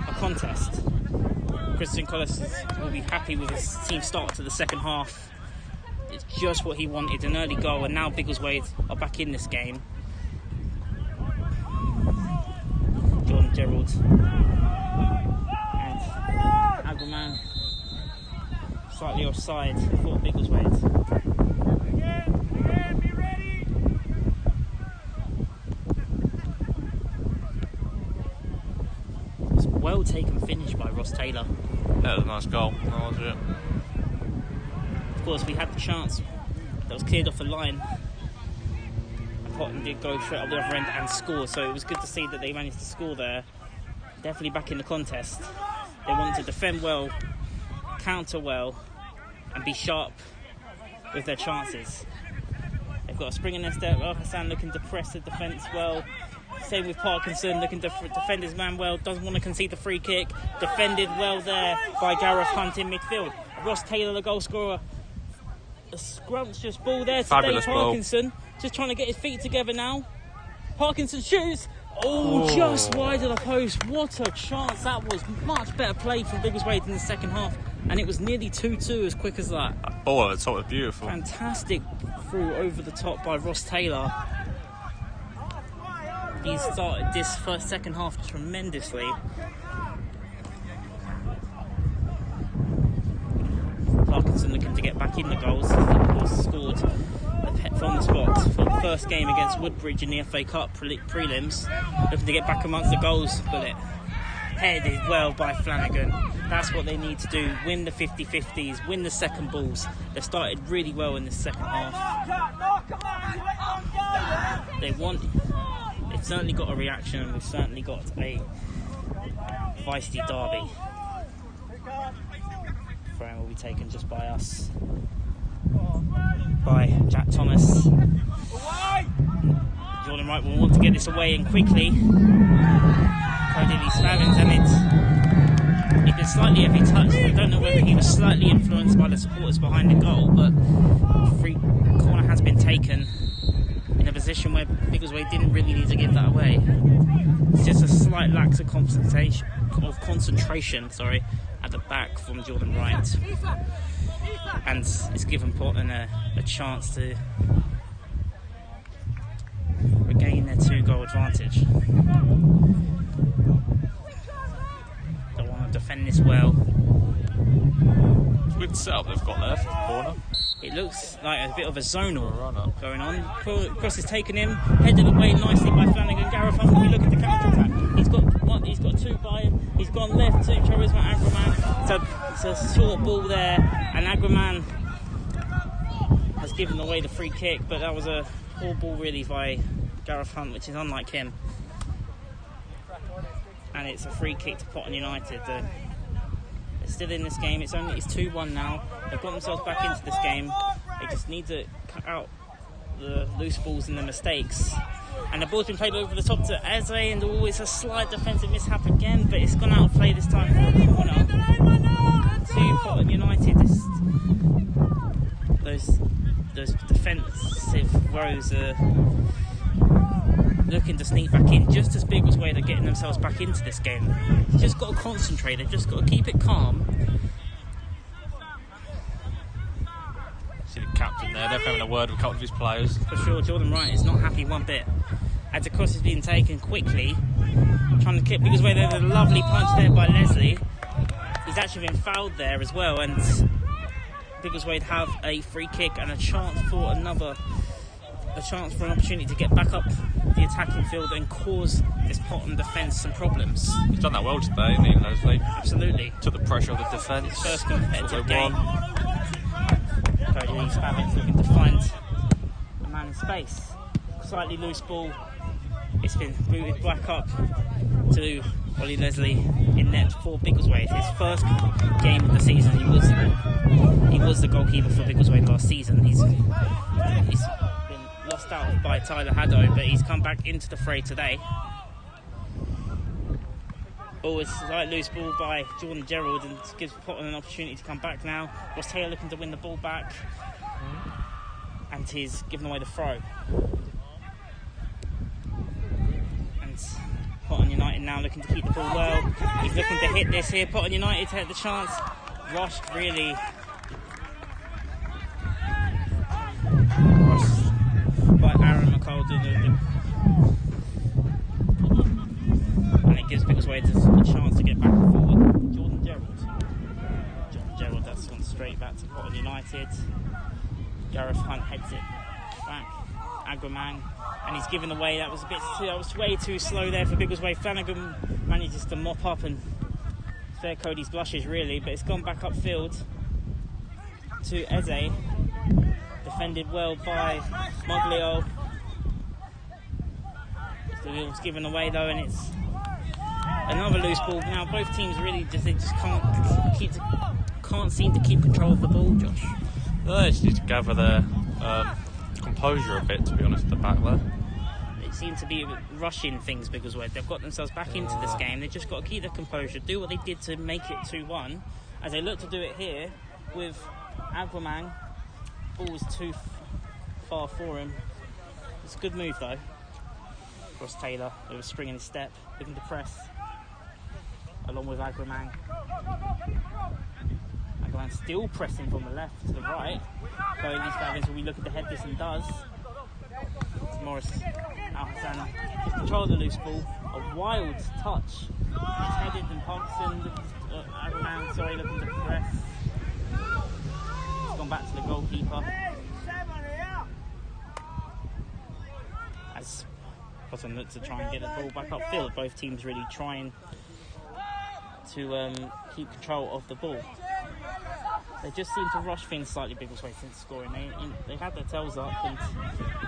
S1: a contest. Christian Collis will be happy with his team start to the second half. It's just what he wanted, an early goal, and now Biggleswade are back in this game. Jordan Gerald and Agleman slightly offside for Biggleswade. well taken finish by Ross Taylor.
S3: That was a nice goal. That was it.
S1: Of course, we had the chance that was cleared off the line. And Potton did go straight up the other end and score, so it was good to see that they managed to score there. Definitely back in the contest. They wanted to defend well, counter well, and be sharp with their chances. They've got a spring in their step. Hassan looking to press the defence well. Same with Parkinson, looking to defend his man well. Doesn't want to concede the free kick. Defended well there by Gareth Hunt in midfield. Ross Taylor, the goal scorer. A scrumptious ball there to Dave Parkinson. Ball. Just trying to get his feet together now. Parkinson shoots. Oh, just wide of the post. What a chance. That was much better play from Biggleswade in the second half. And it was nearly 2-2 as quick as that.
S3: That ball at the top was beautiful.
S1: Fantastic through over the top by Ross Taylor. He started this second half tremendously. Parkinson looking to get back in the goals. He scored from the spot for the first game against Woodbridge in the FA Cup prelims. Looking to get back amongst the goals, but it headed well by Flanagan. That's what they need to do. Win the 50-50s, win the second balls. They've started really well in the second half. They've certainly got a reaction, and we've certainly got a feisty derby. Frame will be taken just by us, by Jack Thomas. Jordan Wright will want to get this away and quickly. Cody Spavins, and it's been slightly heavy touch. I don't know whether he was slightly influenced by the supporters behind the goal, but the free corner has been taken in a position where Biggleswade didn't really need to give that away. It's just a slight lack of concentration at the back from Jordan Wright, and it's given Potton a chance to regain their 2-goal advantage. They want to defend this well.
S3: It's a good setup they've got there for the corner.
S1: It looks like a bit of a zonal going on. Cross is taken in, headed away nicely by Flanagan. Gareth Hunt will be looking to counter-attack. He's got two by him. He's gone left to Charisma Agraman. It's a short ball there, and Agraman has given away the free kick, but that was a poor ball really by Gareth Hunt, which is unlike him. And it's a free kick to Potton United. They're still in this game. It's 2-1 now. They've got themselves back into this game. They just need to cut out the loose balls and the mistakes. And the ball's been played over the top to Eze, and it's a slight defensive mishap again, but it's gone out of play this time for a corner to Potton United. Those defensive rows are looking to sneak back in just as Biggleswade are getting themselves back into this game. They've just got to concentrate. They've just got to keep it calm.
S3: See the captain there. They're having a word with a couple of his players.
S1: For sure, Jordan Wright is not happy one bit. As the cross is being taken quickly, trying to kick Biggleswade. There's a lovely punch there by Leslie. He's actually been fouled there as well, and Biggleswade have a free kick and a chance for an opportunity to get back up the attacking field and cause this Potton defence some problems.
S3: He's done that well today, hasn't he, Leslie?
S1: Absolutely.
S3: Took the pressure off the defence.
S1: First competitive game. Cody Spavins looking to find a man in space. Slightly loose ball. It's been moved back up to Ollie Leslie in net for Biggleswade. His first game of the season. He was the goalkeeper for Biggleswade last season. He's been lost out by Tyler Haddo, but he's come back into the fray today. Oh, it's a slight loose ball by Jordan Gerald, and gives Potton an opportunity to come back now. Ross Taylor looking to win the ball back, and he's given away the throw. And Potton United now looking to keep the ball well. He's looking to hit this here. Potton United had the chance, rushed really. Rushed by Aaron McCall. And it gives Biggleswade a chance to get back forward. Jordan Gerald, that's gone straight back to Potton United. Gareth Hunt heads it back. Agraman, and he's given away. That was way too slow there for Biggleswade. Flanagan manages to mop up and Fair Cody's blushes really, but it's gone back upfield to Eze. Defended well by Moglio. The ball's given away though, and it's another loose ball. Now both teams really just can't seem to keep control of the ball, Josh.
S3: No, they just need to gather their composure a bit, to be honest, at the back there.
S1: They seem to be rushing things Biggleswade. They've got themselves back into this game. They've just got to keep their composure, do what they did to make it 2-1, as they look to do it here with Aguamang. Ball was too far for him. It's a good move though. Ross Taylor with a spring in his step, looking to press along with Aguamang. Aguamang still pressing from the left to the right. Going these Favins will be looking to head this and does. Morris Al Hassan just control the loose ball. A wild touch. It's headed and Parkinson Aguamang, sorry, looking to press. It's gone back to the goalkeeper. As Potton look to try and get the ball back upfield. Both teams really trying to keep control of the ball. They just seem to rush things slightly Biggleswade since scoring. They've had their tails up and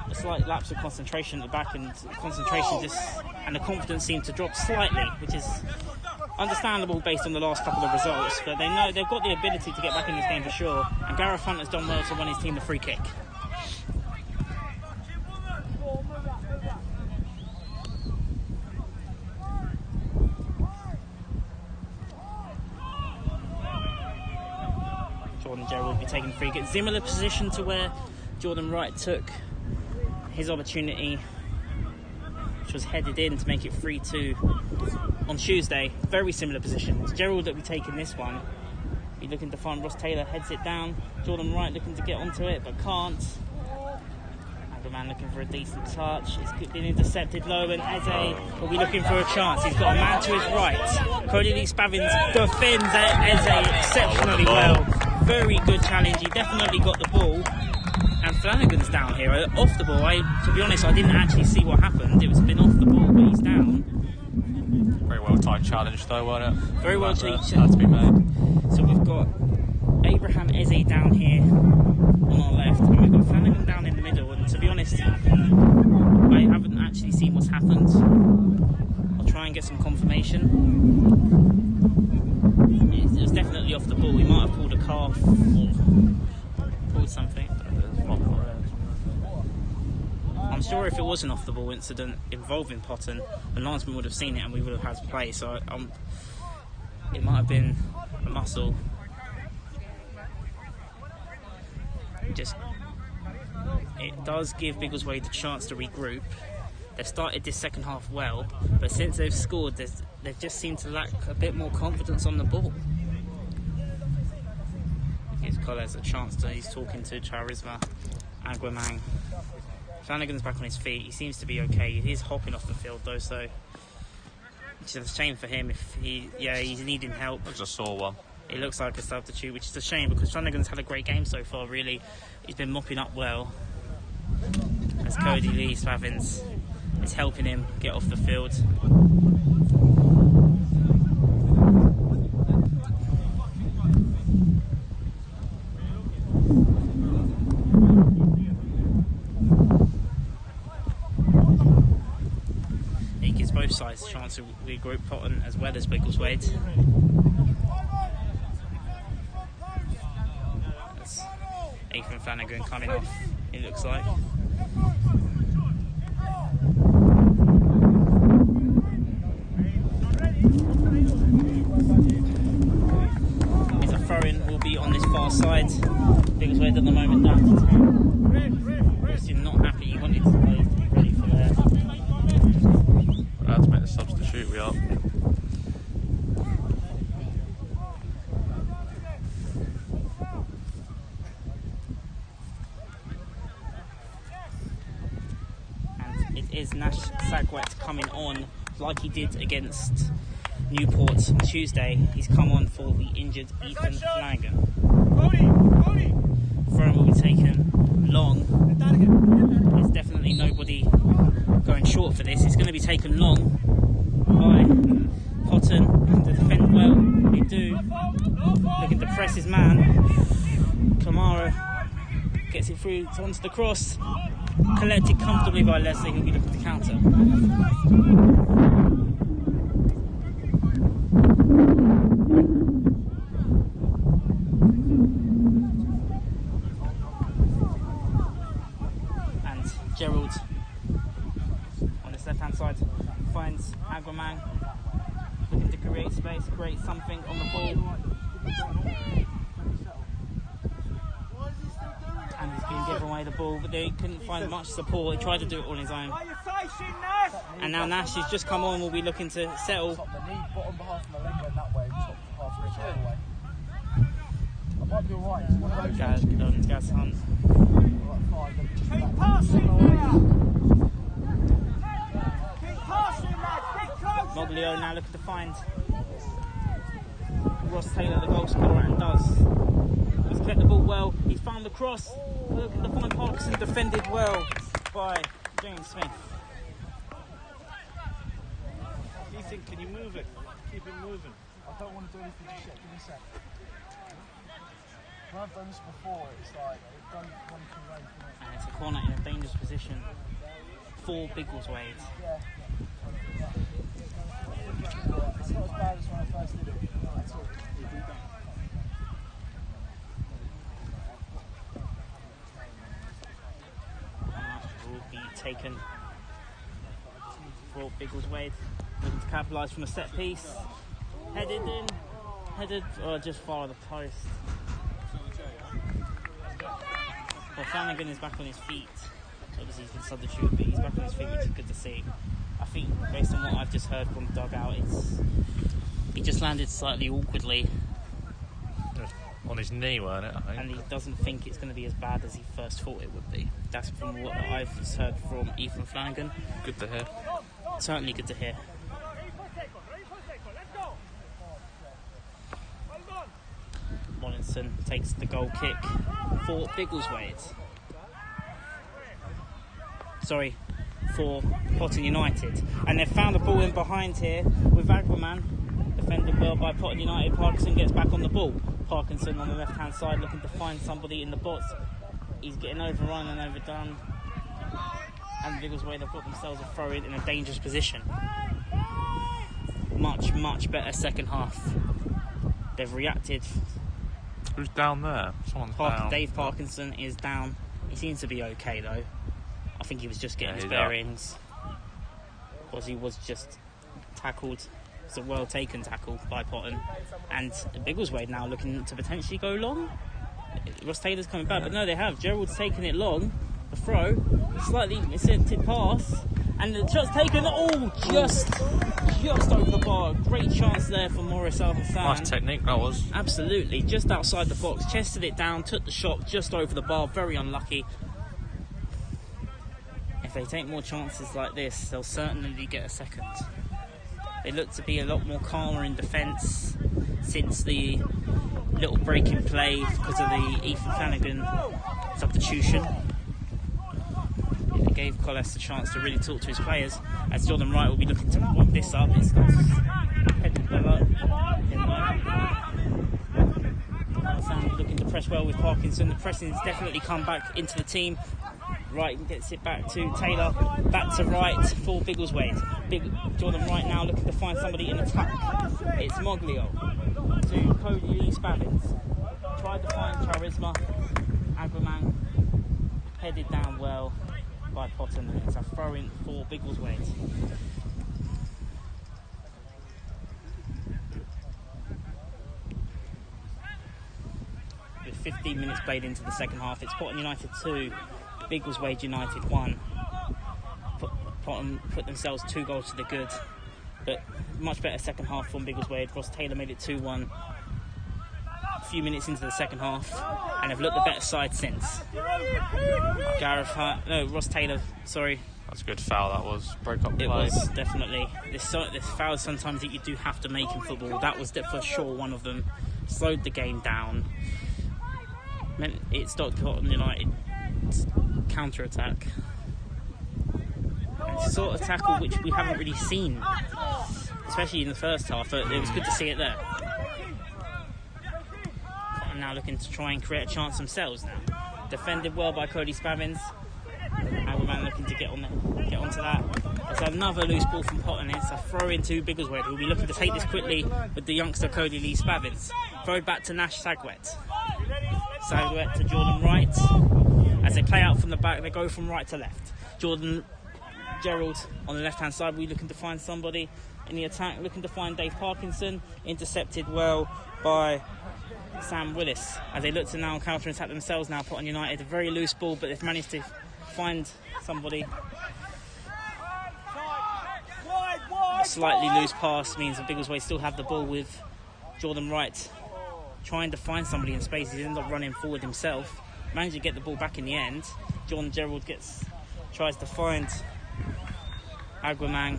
S1: a slight lapse of concentration at the back, and the confidence seemed to drop slightly, which is understandable based on the last couple of results. But they know they've got the ability to get back in this game for sure. And Gareth Hunt has done well to win his team the free kick. Will be taking free kick. Similar position to where Jordan Wright took his opportunity, which was headed in to make it 3-2 on Tuesday. Very similar position. Gerald will be taking this one. Be looking to find Ross Taylor, heads it down. Jordan Wright looking to get onto it but can't. Aguamang looking for a decent touch. It's been intercepted low, and Eze will be looking for a chance. He's got a man to his right. Cody Lee Spavins defends Eze exceptionally well. Very good challenge. He definitely got the ball. And Flanagan's down here off the ball. To be honest, I didn't actually see what happened. It was been off the ball, but he's down.
S3: Very well timed challenge though, wasn't it?
S1: Very well timed.
S3: Had to be made.
S1: So we've got Abraham Eze down here on our left, and we've got Flanagan down in the middle. And to be honest, I haven't actually seen what's happened. I'll try and get some confirmation. It was definitely off the ball. He might have pulled a calf or pulled something. I'm sure if it was an off the ball incident involving Potton, the linesman would have seen it and we would have had to play. So it might have been a muscle. It does give Biggleswade the chance to regroup. They've started this second half well, but since they've scored, they've just seemed to lack a bit more confidence on the ball. Gives Collins a chance to, he's talking to Charisma, Aguamang. Flanagan's back on his feet, he seems to be okay. He is hopping off the field though, so which is a shame for him if he's needing help.
S3: I just saw one.
S1: It looks like a substitute, which is a shame because Flanagan's had a great game so far, really. He's been mopping up well. As Cody Lee Spavins is helping him get off the field. He gives both sides a chance to regroup, Potton as well as Biggleswade. That's Ethan Flanagan coming off, it looks like. Will be on this far side. Biggleswade at the moment down to 10. Christian not happy, he wanted to be ready for there.
S3: We're allowed to make the substitute, we are.
S1: And it is Nash Sagwet coming on like he did against Newport on Tuesday. He's come on for the injured Ethan Flanagan. Throw will be taken long. There's definitely nobody going short for this. It's going to be taken long by Potton to defend well. He do. Looking to press his man. Kamara gets it through onto the cross. Collected comfortably by Leslie, who'll be looking to counter. And Gerald on his left hand side finds Agwaman, looking to create space, create something on the ball. And he's been given away the ball, but they couldn't find much support. He tried to do it on his own. And now Nash has just come on, will be looking to settle. Gaz Hunt. Moglio now looking to find Ross Taylor, the goal scorer, and does. He's kept the ball well. He's found the cross. Looking to find Parkinson, defended well by James Smith.
S4: Ethan, can you move it? Keep it moving.
S5: I don't want to do anything just yet. Give me a sec. When I've done this before, it's like it don't run too late.
S1: And it's a corner in a dangerous position for Biggleswade.
S5: Yeah. It's not as bad as when I first did it. At all.
S1: Will be taken for Biggleswade, looking to capitalise from a set piece. Headed in, just far of the post. Well, Flanagan is back on his feet. Obviously he's been substituted, but he's back on his feet, which is good to see. I think based on what I've just heard from the dugout, he just landed slightly awkwardly.
S3: On his knee, weren't it? I think.
S1: And he doesn't think it's going to be as bad as he first thought it would be. That's from what I've heard from Ethan Flanagan.
S3: Good to hear.
S1: Certainly good to hear. Mollinson takes the goal kick for Biggleswade. Sorry, for Potton United. And they've found the ball in behind here with Agwaman. Defended well by Potton United. Parkinson gets back on the ball. Parkinson on the left hand side looking to find somebody in the box. He's getting overrun and overdone. And Biggleswade have got themselves a throw in a dangerous position. Much better second half. They've reacted.
S3: Who's down there? Someone's down.
S1: Dave Parkinson is down. He seems to be okay though. I think he was just getting his
S3: he's
S1: bearings. Because he was just tackled. It's a well taken tackle by Potton. And Biggleswade now looking to potentially go long. Ross Taylor's coming back, but no, they have. Gerald's taken it long. The throw, slightly incented pass, and the shot's taken. Oh, just over the bar. Great chance there for Morris Al-Hassan.
S3: Nice technique that was.
S1: Absolutely, just outside the box, chested it down, took the shot just over the bar. Very unlucky. If they take more chances like this, they'll certainly get a second. They look to be a lot more calmer in defence since the little break in play because of the Ethan Flanagan substitution. It gave Collis a chance to really talk to his players, as Jordan Wright will be looking to wind this up. It's headed below. Looking to press well with Parkinson. The pressing's definitely come back into the team. Wright gets it back to Taylor, back to Wright for Biggleswade. Jordan Wright now looking to find somebody in attack. It's Moglio to Cody Lee Spavins. Tried to find Charisma. Agwaman headed down well by Potton, and it's a throw-in for Biggleswade. With 15 minutes played into the second half, it's Potton United 2, Biggleswade United 1. Potton put themselves 2 goals to the good, but much better second half from Biggleswade. Ross Taylor made it 2-1 a few minutes into the second half, and have looked the better side since. Ross Taylor, sorry.
S3: That's a good foul, that was. Broke up play.
S1: It was, definitely. This fouls sometimes that you do have to make in football. That was for sure one of them. Slowed the game down. Meant it stopped Potton United's counter-attack. It's a sort of tackle which we haven't really seen, especially in the first half, but it was good to see it there. are now looking to try and create a chance themselves now. Defended well by Cody Spavins. Agwaman looking to get onto that. It's another loose ball from Potton. It's a throw into Biggleswade, who will be looking to take this quickly with the youngster Cody Lee Spavins. Throw back to Nash Sagwet. Sagwet to Jordan Wright. As they play out from the back, they go from right to left. Jordan Gerald on the left-hand side will be looking to find somebody in the attack, looking to find Dave Parkinson. Intercepted well by Sam Willis. As they look to now counter-attack themselves now, Potton United. A very loose ball, but they've managed to find somebody. A slightly loose pass means that Biggleswade still have the ball with Jordan Wright trying to find somebody in space. He ends up running forward himself. Managed to get the ball back in the end. John Gerald tries to find Agwaman.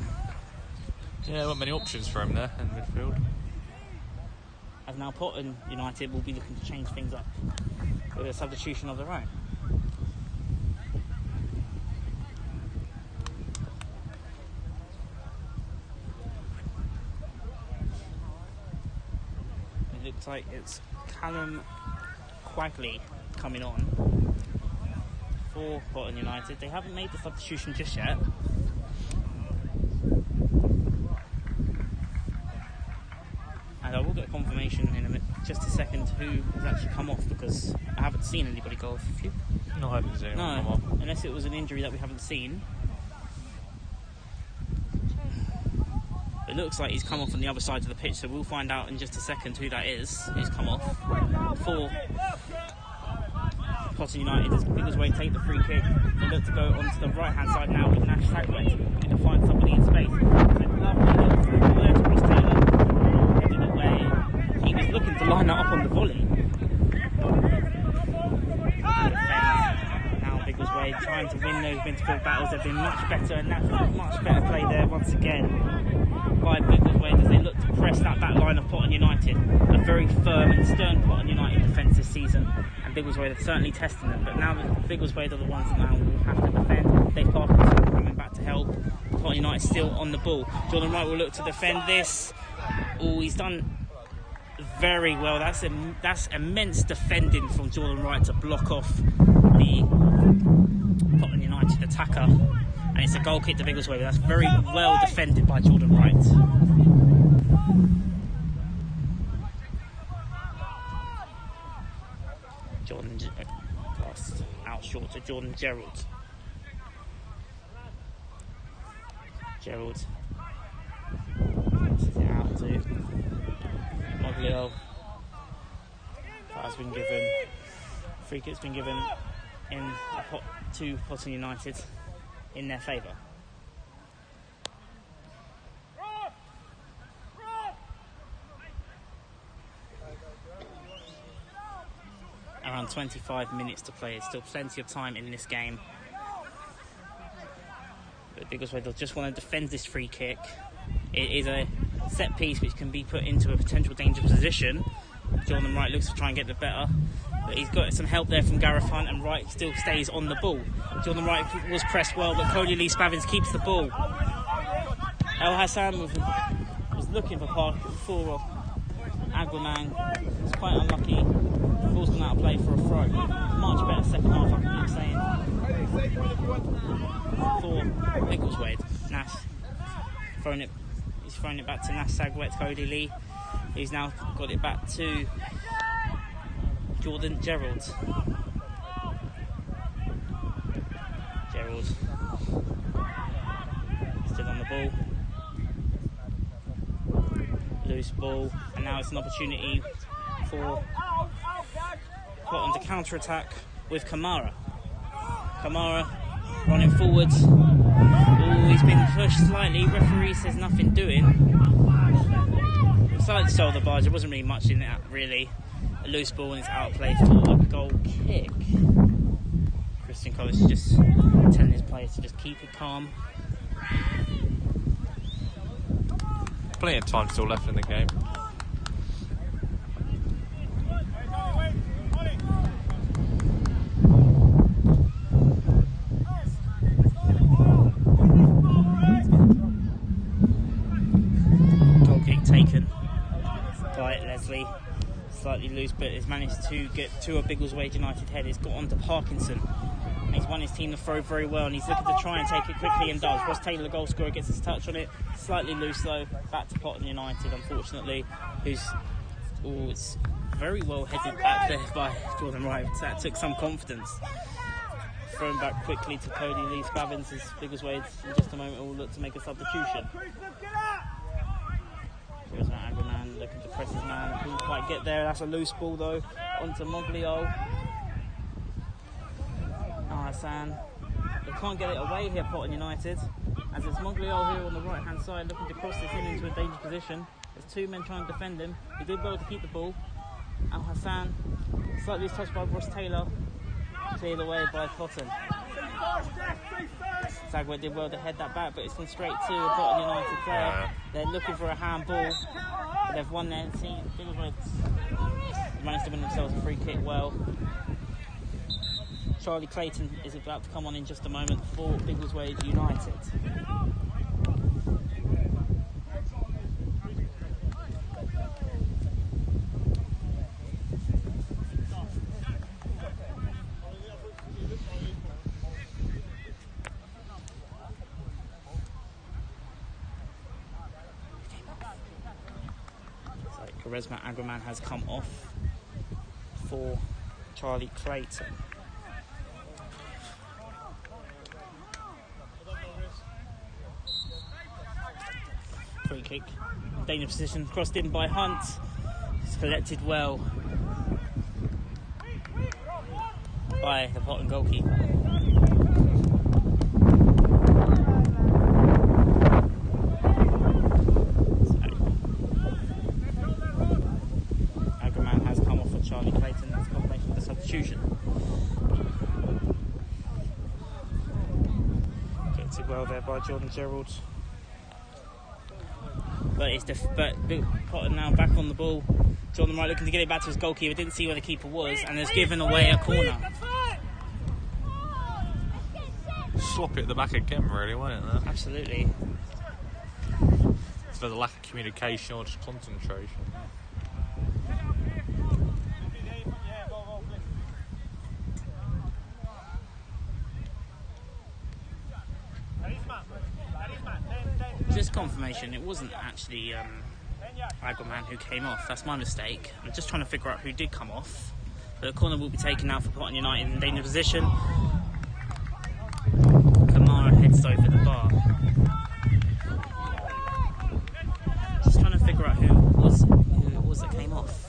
S3: Yeah, there weren't many options for him there in midfield.
S1: As now Potton United will be looking to change things up with a substitution of their own. It looks like it's Callum Quagley coming on for Potton United. They haven't made the substitution just yet. And I will get confirmation in just a second who has actually come off, because I haven't seen anybody go off.
S3: No, I haven't seen anyone come off.
S1: Unless it was an injury that we haven't seen. It looks like he's come off on the other side of the pitch, so we'll find out in just a second who that is who's come off. For Potton United, as Biggleswade take the free kick, they look to go onto the right hand side now with Nash Sagwet, looking to find somebody in space. Lovely little through ball there to Ross Taylor, headed away. He was looking to line that up on the volley. Now Biggleswade trying to win those midfield battles. They've been much better, and that's much better play there once again by Biggleswade as they look to press that back line of Potton United. A very firm and stern Potton United defence this season, and Biggleswade are certainly testing them. But now Biggleswade are the ones that now will have to defend. Dave Parkinson coming back to help. Potton United still on the ball. Jordan Wright will look to defend this. Oh, he's done very well. That's immense defending from Jordan Wright to block off the Potton United attacker. And it's a goal kick to Biggleswade. That's very well defended by Jordan Wright. Jordan passed out short to Jordan Gerald. Gerald passes it out to Moglio. Foul's been given. Free kick's been given to Potton United in their favour. Around 25 minutes to play. There's still plenty of time in this game. But Biggleswade will just want to defend this free kick. It is a set piece which can be put into a potential dangerous position. Jordan Wright looks to try and get the better, but he's got some help there from Gareth Hunt, and Wright still stays on the ball. Jordan Wright was pressed well, but Cody Lee Spavins keeps the ball. El Hassan was looking for Agwaman. Was quite unlucky. The ball's gone out of play for a throw. Much better second half, I keep saying, for Biggleswade. Nash he's thrown it back to Nash Sagwet, Cody Lee. He's now got it back to Jordan Gerald. Gerald still on the ball. Loose ball, and now it's an opportunity for Potton to counter-attack with Kamara. Kamara running forwards. Oh, he's been pushed slightly. Referee says nothing doing. Slightly stole the barge. There wasn't really much in that, really. A loose ball, and it's out of play for a goal kick. Christian College is just telling his players to just keep it calm.
S3: Plenty of time still left in the game.
S1: Slightly loose, but has managed to get to a Biggleswade United head. He's got onto Parkinson. And he's won his team the throw very well, and he's looking to try and take it quickly and does. Ross Taylor, the goal scorer, gets his touch on it. Slightly loose though. Back to Potton United, unfortunately, who's it's very well headed back there by Jordan Wright. That took some confidence. Thrown back quickly to Cody Lee Spavins as Biggleswade in just a moment will look to make a substitution. Here's Matt Aggerman looking to press his man. Couldn't quite get there. That's a loose ball though. Onto Moglio. Hassan. They can't get it away here, Potton United. As it's Moglio here on the right hand side looking to cross this in into a dangerous position. There's two men trying to defend him. He did well to keep the ball. Al Hassan, slightly touched by Ross Taylor. Cleared away by Potton. Zagwe did well to head that back, but it's gone straight to a Potton United player.
S3: Yeah.
S1: They're looking for a handball. They've won their team. Biggleswade's managed to win themselves a free kick well. Charlie Clayton is about to come on in just a moment for Biggleswade United. Charisma Aggerman has come off for Charlie Clayton. Free kick, dangerous position, crossed in by Hunt. It's collected well by the Potton goalkeeper. Aggerman has come off for Charlie Clayton. That's confirmation of the substitution. Collected well there by Jordan Gerald. But Potton now back on the ball. Jordan Wright looking to get it back to his goalkeeper. Didn't see where the keeper was, and has given away a corner.
S3: Sloppy at the back again, really, wasn't it? There?
S1: Absolutely.
S3: For the lack of communication or just concentration.
S1: Just confirmation, it wasn't actually Aggerman who came off. That's my mistake. I'm just trying to figure out who did come off. But the corner will be taken out for Potton United in dangerous position. Kamara heads over the bar. Just trying to figure out who it was that came off.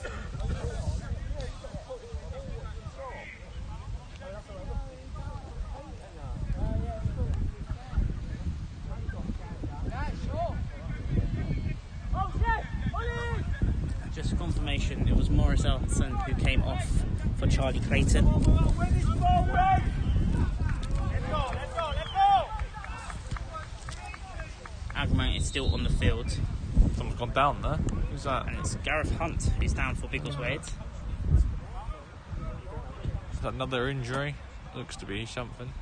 S1: Just confirmation, it was Morris Elson who came off for Charlie Clayton. Aggerman is still on the field.
S3: Someone's gone down there. Who's that?
S1: And it's Gareth Hunt who's down for Biggleswade.
S3: Is that another injury? Looks to be something.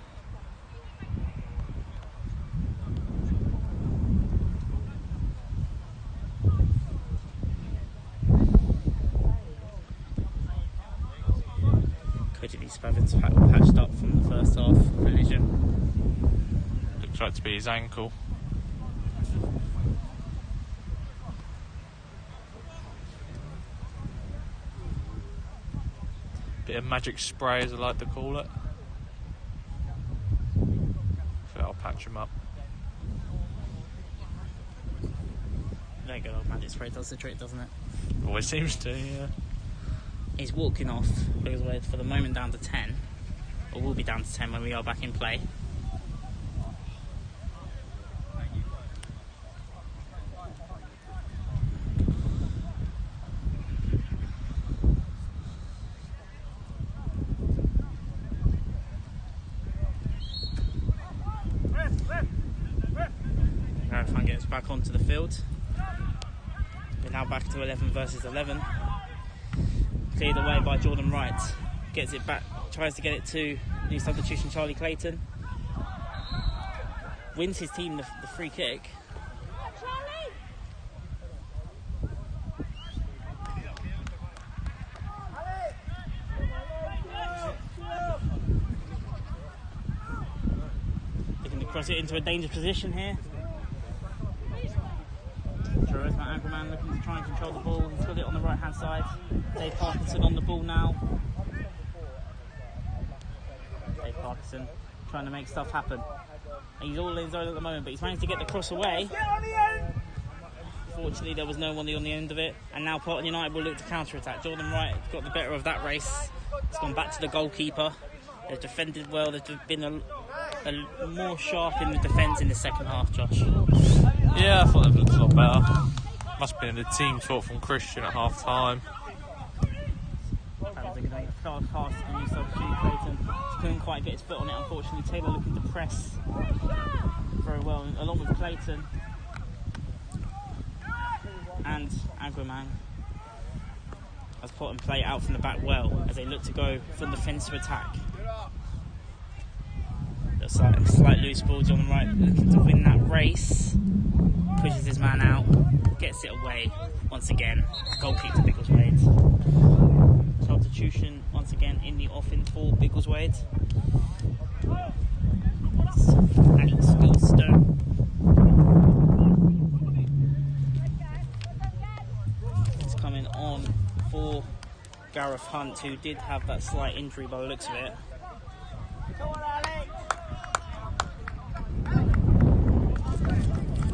S3: Cody Spavins patched up from the first half collision. Looks like to be his ankle. Bit of magic spray, as I like to call it. So I'll patch him up.
S1: There you go, magic spray does the trick, doesn't it?
S3: Always seems to, yeah.
S1: He's walking off because we're for the moment down to 10, or will be down to 10 when we are back in play. Gareth gets back onto the field. We're now back to 11 versus 11. Cleared away by Jordan Wright. Gets it back, tries to get it to new substitution Charlie Clayton. Wins his team the free kick. cross it into a dangerous position here. Anchorman looking to try and control the ball. He's got it on the right hand side. Dave Parkinson on the ball now. Dave Parkinson trying to make stuff happen. He's all in his own at the moment, but he's managed to get the cross away. Fortunately, there was no one on the end of it, and now Potton United will look to counter-attack. Jordan Wright got the better of that race. It's gone back to the goalkeeper. They've defended well. They've been a more sharp in the defence in the second half, Josh.
S3: Yeah, I thought they've looked a lot better. Must have been a team talk from Christian at half time.
S1: Couldn't quite get his foot on it, unfortunately. Taylor looking to press very well, along with Clayton. And Anchorman has Potton play out from the back well as they look to go from defence to attack. Looks like a slight loose ball. John Wright looking to win that race. Pushes his man out, gets it away once again. Goal kick to Biggleswade. Substitution once again in the offing for Biggleswade. Alex Gilstone. It's coming on for Gareth Hunt, who did have that slight injury by the looks of it.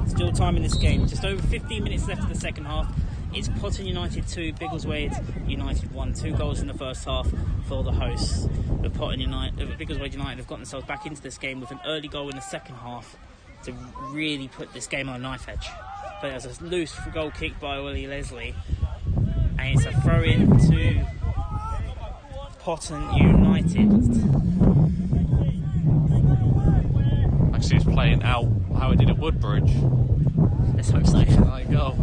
S1: Still time in this game, just over 15 minutes left of the second half. It's Potton United 2, Biggleswade United 1. 2 goals in the first half for the hosts. But Biggleswade United have got themselves back into this game with an early goal in the second half to really put this game on a knife edge. But there's a loose goal kick by Willie Leslie, and it's a throw in to Potton United.
S3: Actually, he's playing out how he did at Woodbridge.
S1: Let's hope so.
S3: There you go.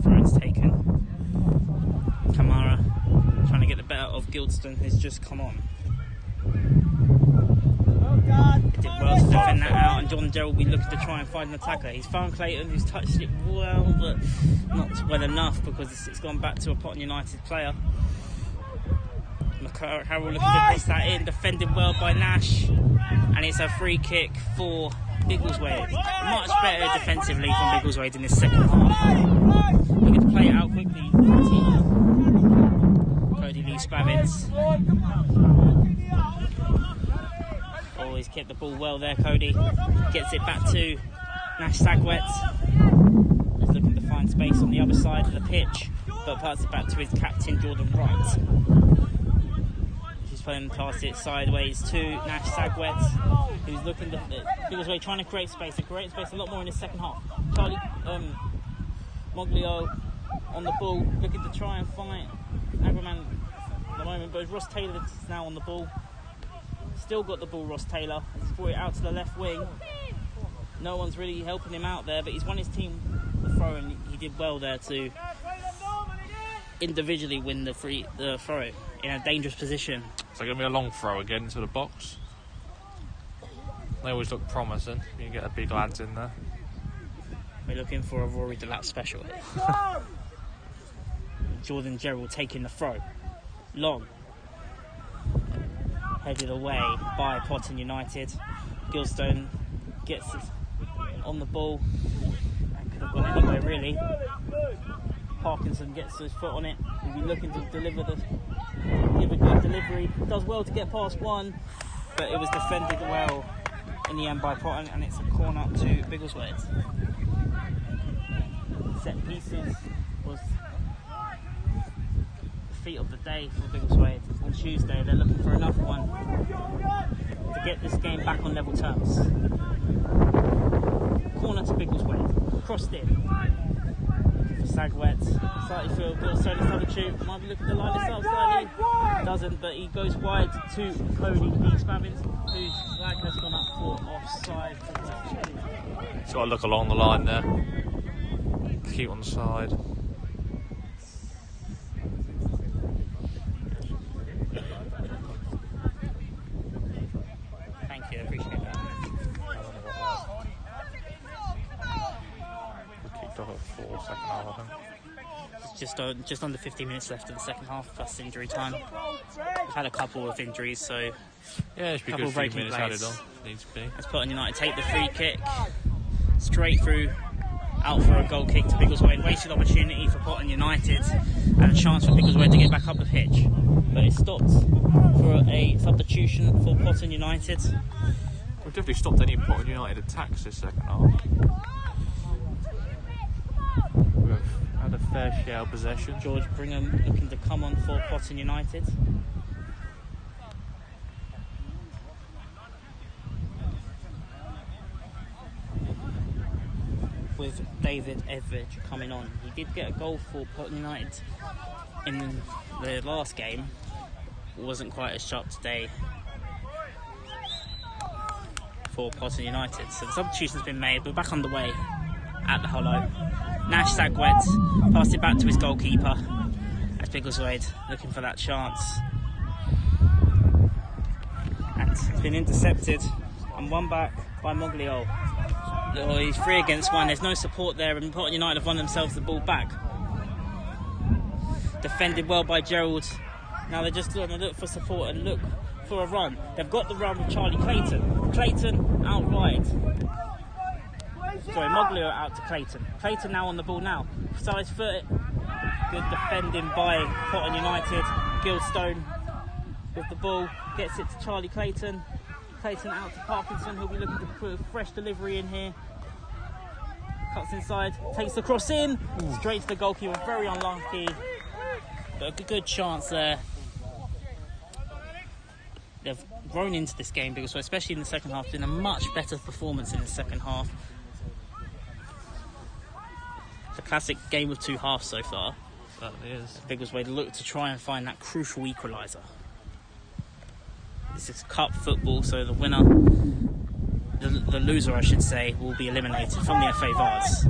S1: Throws taken. Kamara trying to get the better of Gildston, who's just come on. He did well to defend that out, and John Gerald will be looking to try and find an attacker. He's found Clayton, who's touched it well, but not well enough because it's gone back to a Potton United player. Harrell looking to press that in, defended well by Nash, and it's a free kick for Biggleswade. Much better defensively from Biggleswade in this second half. Looking to play it out quickly. Cody Lee Spavins. Always kept the ball well there, Cody. Gets it back to Nash Sagwet. He's looking to find space on the other side of the pitch, but passes it back to his captain, Jordan Wright. And pass it sideways to Nash Sagwet, who's looking to Biggleswade trying to create space. A lot more in the second half. Charlie Moglio on the ball, looking to try and fight Aggerman at the moment, but Ross Taylor is now on the ball. Still got the ball, Ross Taylor. He's brought it out to the left wing. No one's really helping him out there, but he's won his team the throw, and he did well there to individually win the throw in a dangerous position.
S3: So going to be a long throw again into the box. They always look promising. You can get the big lads in there.
S1: We're looking for a Rory Delap special here. Jordan Gerald taking the throw. Long. Headed away by Potton United. Gilstone gets it on the ball. That could have gone anywhere really. Parkinson gets his foot on it. He'll be looking to give a good delivery. Does well to get past one, but it was defended well in the end by Potton, and it's a corner to Biggleswade. Set pieces was the feat of the day for Biggleswade. On Tuesday, they're looking for another one to get this game back on level terms. Corner to Biggleswade. Crossed in. Sagwet, slightly field, Gilstone is substitute, might be looking to line this up slightly, doesn't, but he goes wide to Cody Lee Spavins, whose flag has gone up for offside.
S3: He's got to look along the line there, keep on the side.
S1: Thank you, I appreciate that.
S3: Kicked off at 4, second half, I think.
S2: Just under 15 minutes left of the second half, plus injury time. We've had a couple of injuries, so
S3: yeah, it should be a good few minutes added on. Needs to be.
S2: As Potton United take the free kick straight through, out for a goal kick to Biggleswade. Wasted opportunity for Potton United and a chance for Biggleswade to get back up the pitch, but it stopped for a substitution for Potton United.
S3: We've definitely stopped any Potton United attacks this second half. We've had a fair share of possession.
S2: George Brigham looking to come on for Potton United. With David Everidge coming on. He did get a goal for Potton United in the last game. Wasn't quite as sharp today for Potton United. So the substitution's been made. We're back underway at the Hollow. Nash Sagwet passed it back to his goalkeeper as Biggleswade looking for that chance. And it's been intercepted and won back by Moglio. Oh, he's 3 against 1. There's no support there, and Potton United have won themselves the ball back. Defended well by Gerald. Now they're just going to look for support and look for a run. They've got the run with Charlie Clayton. Clayton out wide. Sorry, Moglio out to Clayton. Clayton now on the ball now. Side foot. Good defending by Potton United. Gilstone with the ball. Gets it to Charlie Clayton. Clayton out to Parkinson, who'll be looking to put a fresh delivery in here. Cuts inside, takes the cross in, straight to the goalkeeper, very unlucky. But a good chance there. They've grown into this game, because especially in the second half, been a much better performance in the second half. It's a classic game of two halves so far.
S3: Certainly is.
S2: Biggleswade look to try and find that crucial equaliser. This is cup football, so the winner, the loser I should say, will be eliminated from the FA Vase.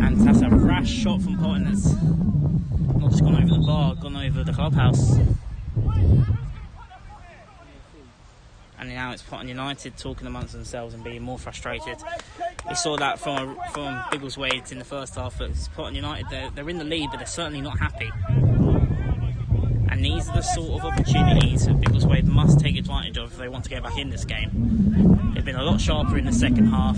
S2: And that's a rash shot from Potton that's not just gone over the bar, gone over the clubhouse. And now it's Potton United talking amongst themselves and being more frustrated. We saw that from Biggleswade in the first half, but it's Potton United, they're in the lead, but they're certainly not happy. And these are the sort of opportunities that Biggleswade must take advantage of if they want to get back in this game. They've been a lot sharper in the second half.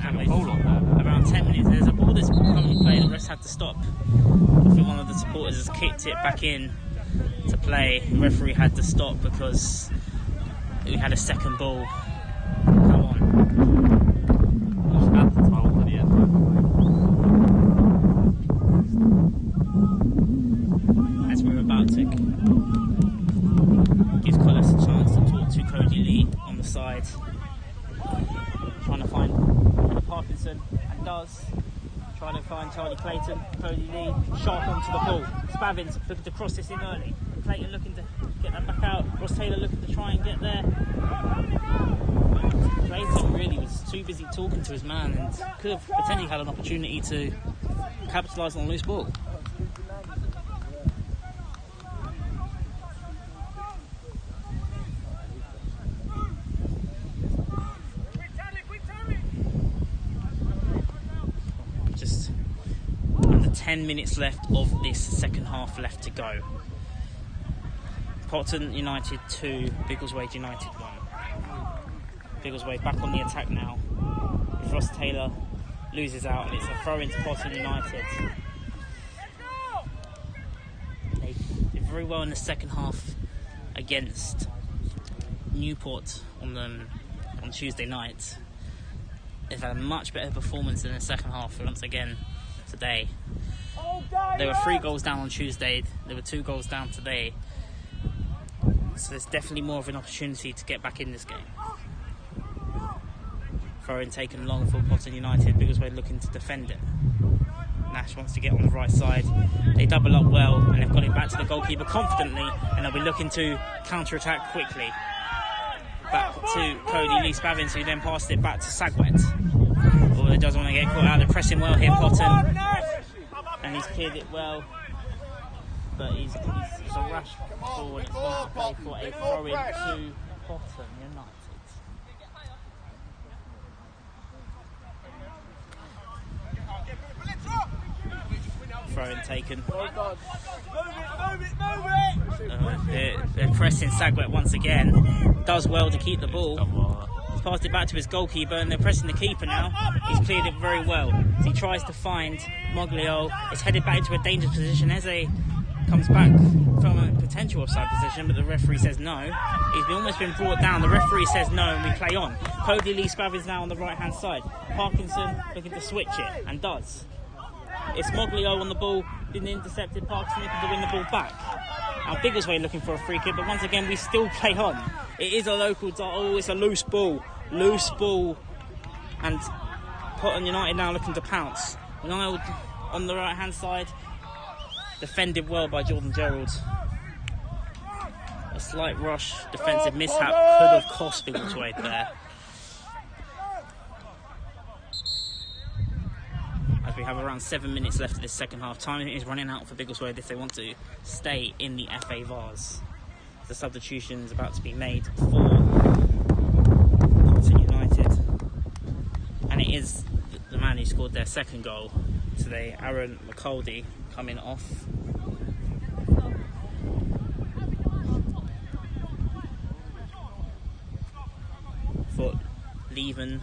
S2: And with around 10 minutes, there's a ball that's currently played, the rest had to stop. I think one of the supporters has kicked it back in to play. The referee had to stop because we had a second ball. Come on. As we're about to give Collis a chance to talk to Cody Lee on the side, trying to find Parkinson, and does. Trying to find Charlie Clayton. Cody Lee sharp onto the ball. Spavins looking to cross this in early. Clayton looking to get that back out. Ross Taylor looking to try and get there. Clayton really was too busy talking to his man and could have potentially had an opportunity to capitalise on a loose ball. Just under 10 minutes left of this second half left to go. Potton United 2, Biggleswade United 1. Biggleswade back on the attack now. If Ross Taylor loses out, and it's a throw into Potton United. They did very well in the second half against Newport on Tuesday night. They've had a much better performance in the second half once again today. There were 3 goals down on Tuesday. There were 2 goals down today. So there's definitely more of an opportunity to get back in this game. Throw-in taken long for Potton United. Biggleswade looking to defend it. Nash wants to get on the right side. They double up well, and they've got it back to the goalkeeper confidently, and they'll be looking to counter-attack quickly. Back to Cody Lee Spavins, who then passed it back to Sagwet. Oh, he doesn't want to get caught out. They're pressing well here, Potton. And he's cleared it well. But he's a rash forward. It's going to play for a throw-in to Potton United.
S1: throw-in taken. They're pressing Sagwet once again. Does well to keep the ball. He's passed it back to his goalkeeper, and they're pressing the keeper now. He's cleared it very well. As he tries to find Moglio. It's headed back into a dangerous position. Eze comes back from a potential offside position, but the referee says no. He's almost been brought down. The referee says no, and we play on. Cody Lee Spavins now on the right-hand side. Parkinson looking to switch it, and does. It's Moglio on the ball, been intercepted. Parkinson looking to win the ball back. Now Biggleswade looking for a free kick, but once again we still play on. It is a local. Oh, it's a loose ball, and Potton United now looking to pounce. Niall on the right-hand side. Defended well by Jordan Gerald. A slight rush defensive mishap could have cost Biggleswade there. As we have around 7 minutes left of this second half, time is running out for Biggleswade if they want to stay in the FA Vase. The substitution is about to be made for Potton United, and it is the man who scored their second goal today, Aaron McCaldy, coming off. For Leven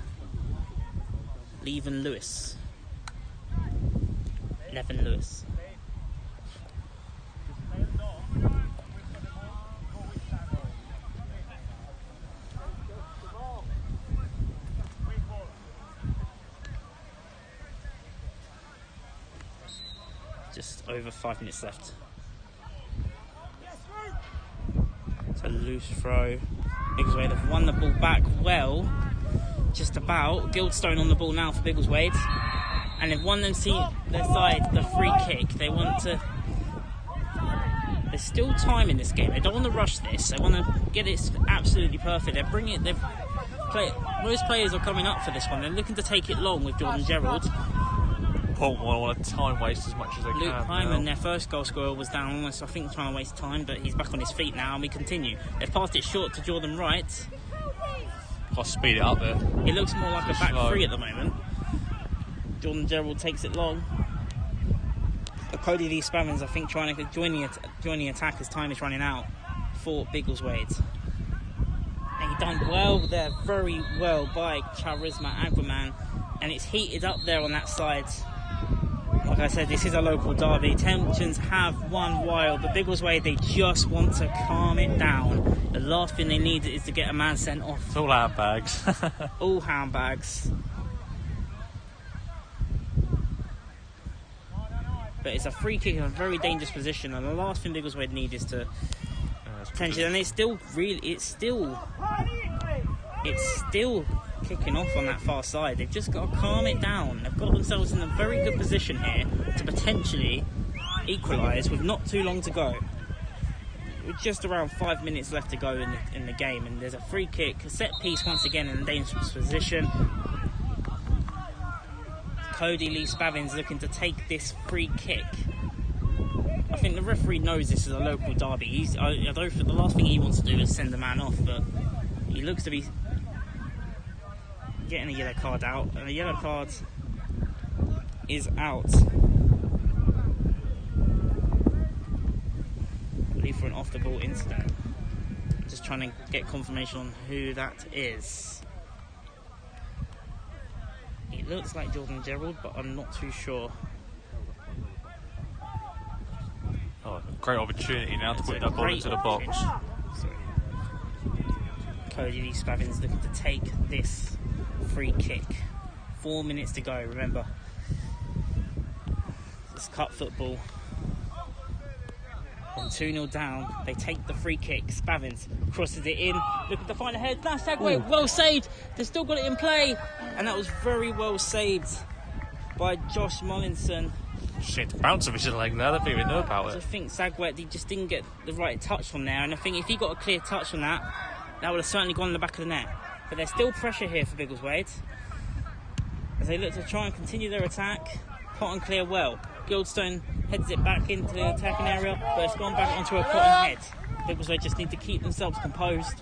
S1: Lewis. Just over 5 minutes left. It's a loose throw. Biggleswade have won the ball back well, just about. Guildstone on the ball now for Biggleswade, and they've won their side the free kick. They want to. There's still time in this game. They don't want to rush this. They want to get it absolutely perfect. Most players are coming up for this one. They're looking to take it long with Jordan Gerald.
S3: Potton want to time waste as much as they can.
S1: Luke Hyman, their first goal scorer, was down almost, I think, trying to waste time, but he's back on his feet now, and we continue. They've passed it short to Jordan Wright.
S3: Got to speed it up there.
S1: It looks more like a back
S3: slow.
S1: three at the moment. Jordan Gerald takes it long. Cody Lee Spavins, I think, trying to join the attack as time is running out for Biggleswade. And he done well there, very well by Charisma Agwaman, and it's heated up there on that side. Like I said, this is a local derby. Tensions have run wild, but Biggleswade, they just want to calm it down. The last thing they need is to get a man sent off.
S3: It's all handbags.
S1: All handbags. But it's a free kick in a very dangerous position, and the last thing Biggleswade need is to tension. And it's still kicking off on that far side. They've just got to calm it down. They've got themselves in a very good position here to potentially equalise with not too long to go. With just around 5 minutes left to go in the game, and there's a free kick, a set piece once again in a dangerous position. Cody Lee Spavins looking to take this free kick. I think the referee knows this is a local derby. I don't think the last thing he wants to do is send the man off, but he looks to be getting a yellow card out, and the yellow card is out. I believe for an off the ball incident. Just trying to get confirmation on who that is. It looks like Jordan Gerald, but I'm not too sure.
S3: Oh, great opportunity now to put that ball into the box.
S1: Sorry. Cody Lee Spavins looking to take this free kick. 4 minutes to go, remember. It's cut football. From 2-0 down, they take the free kick. Spavins crosses it in, looking to find a head. Now Sagway, well saved. They've still got it in play, and that was very well saved by Josh Mollinson.
S3: Just need to bounce off his leg there. I don't even know about
S1: I
S3: it.
S1: think Sagway, he just didn't get the right touch from there, and I think if he got a clear touch on that, that would have certainly gone in the back of the net. But there's still pressure here for Biggleswade as they look to try and continue their attack. Potton clear well. Guildstone heads it back into the attacking area, but it's gone back onto a Potton head. Biggleswade just need to keep themselves composed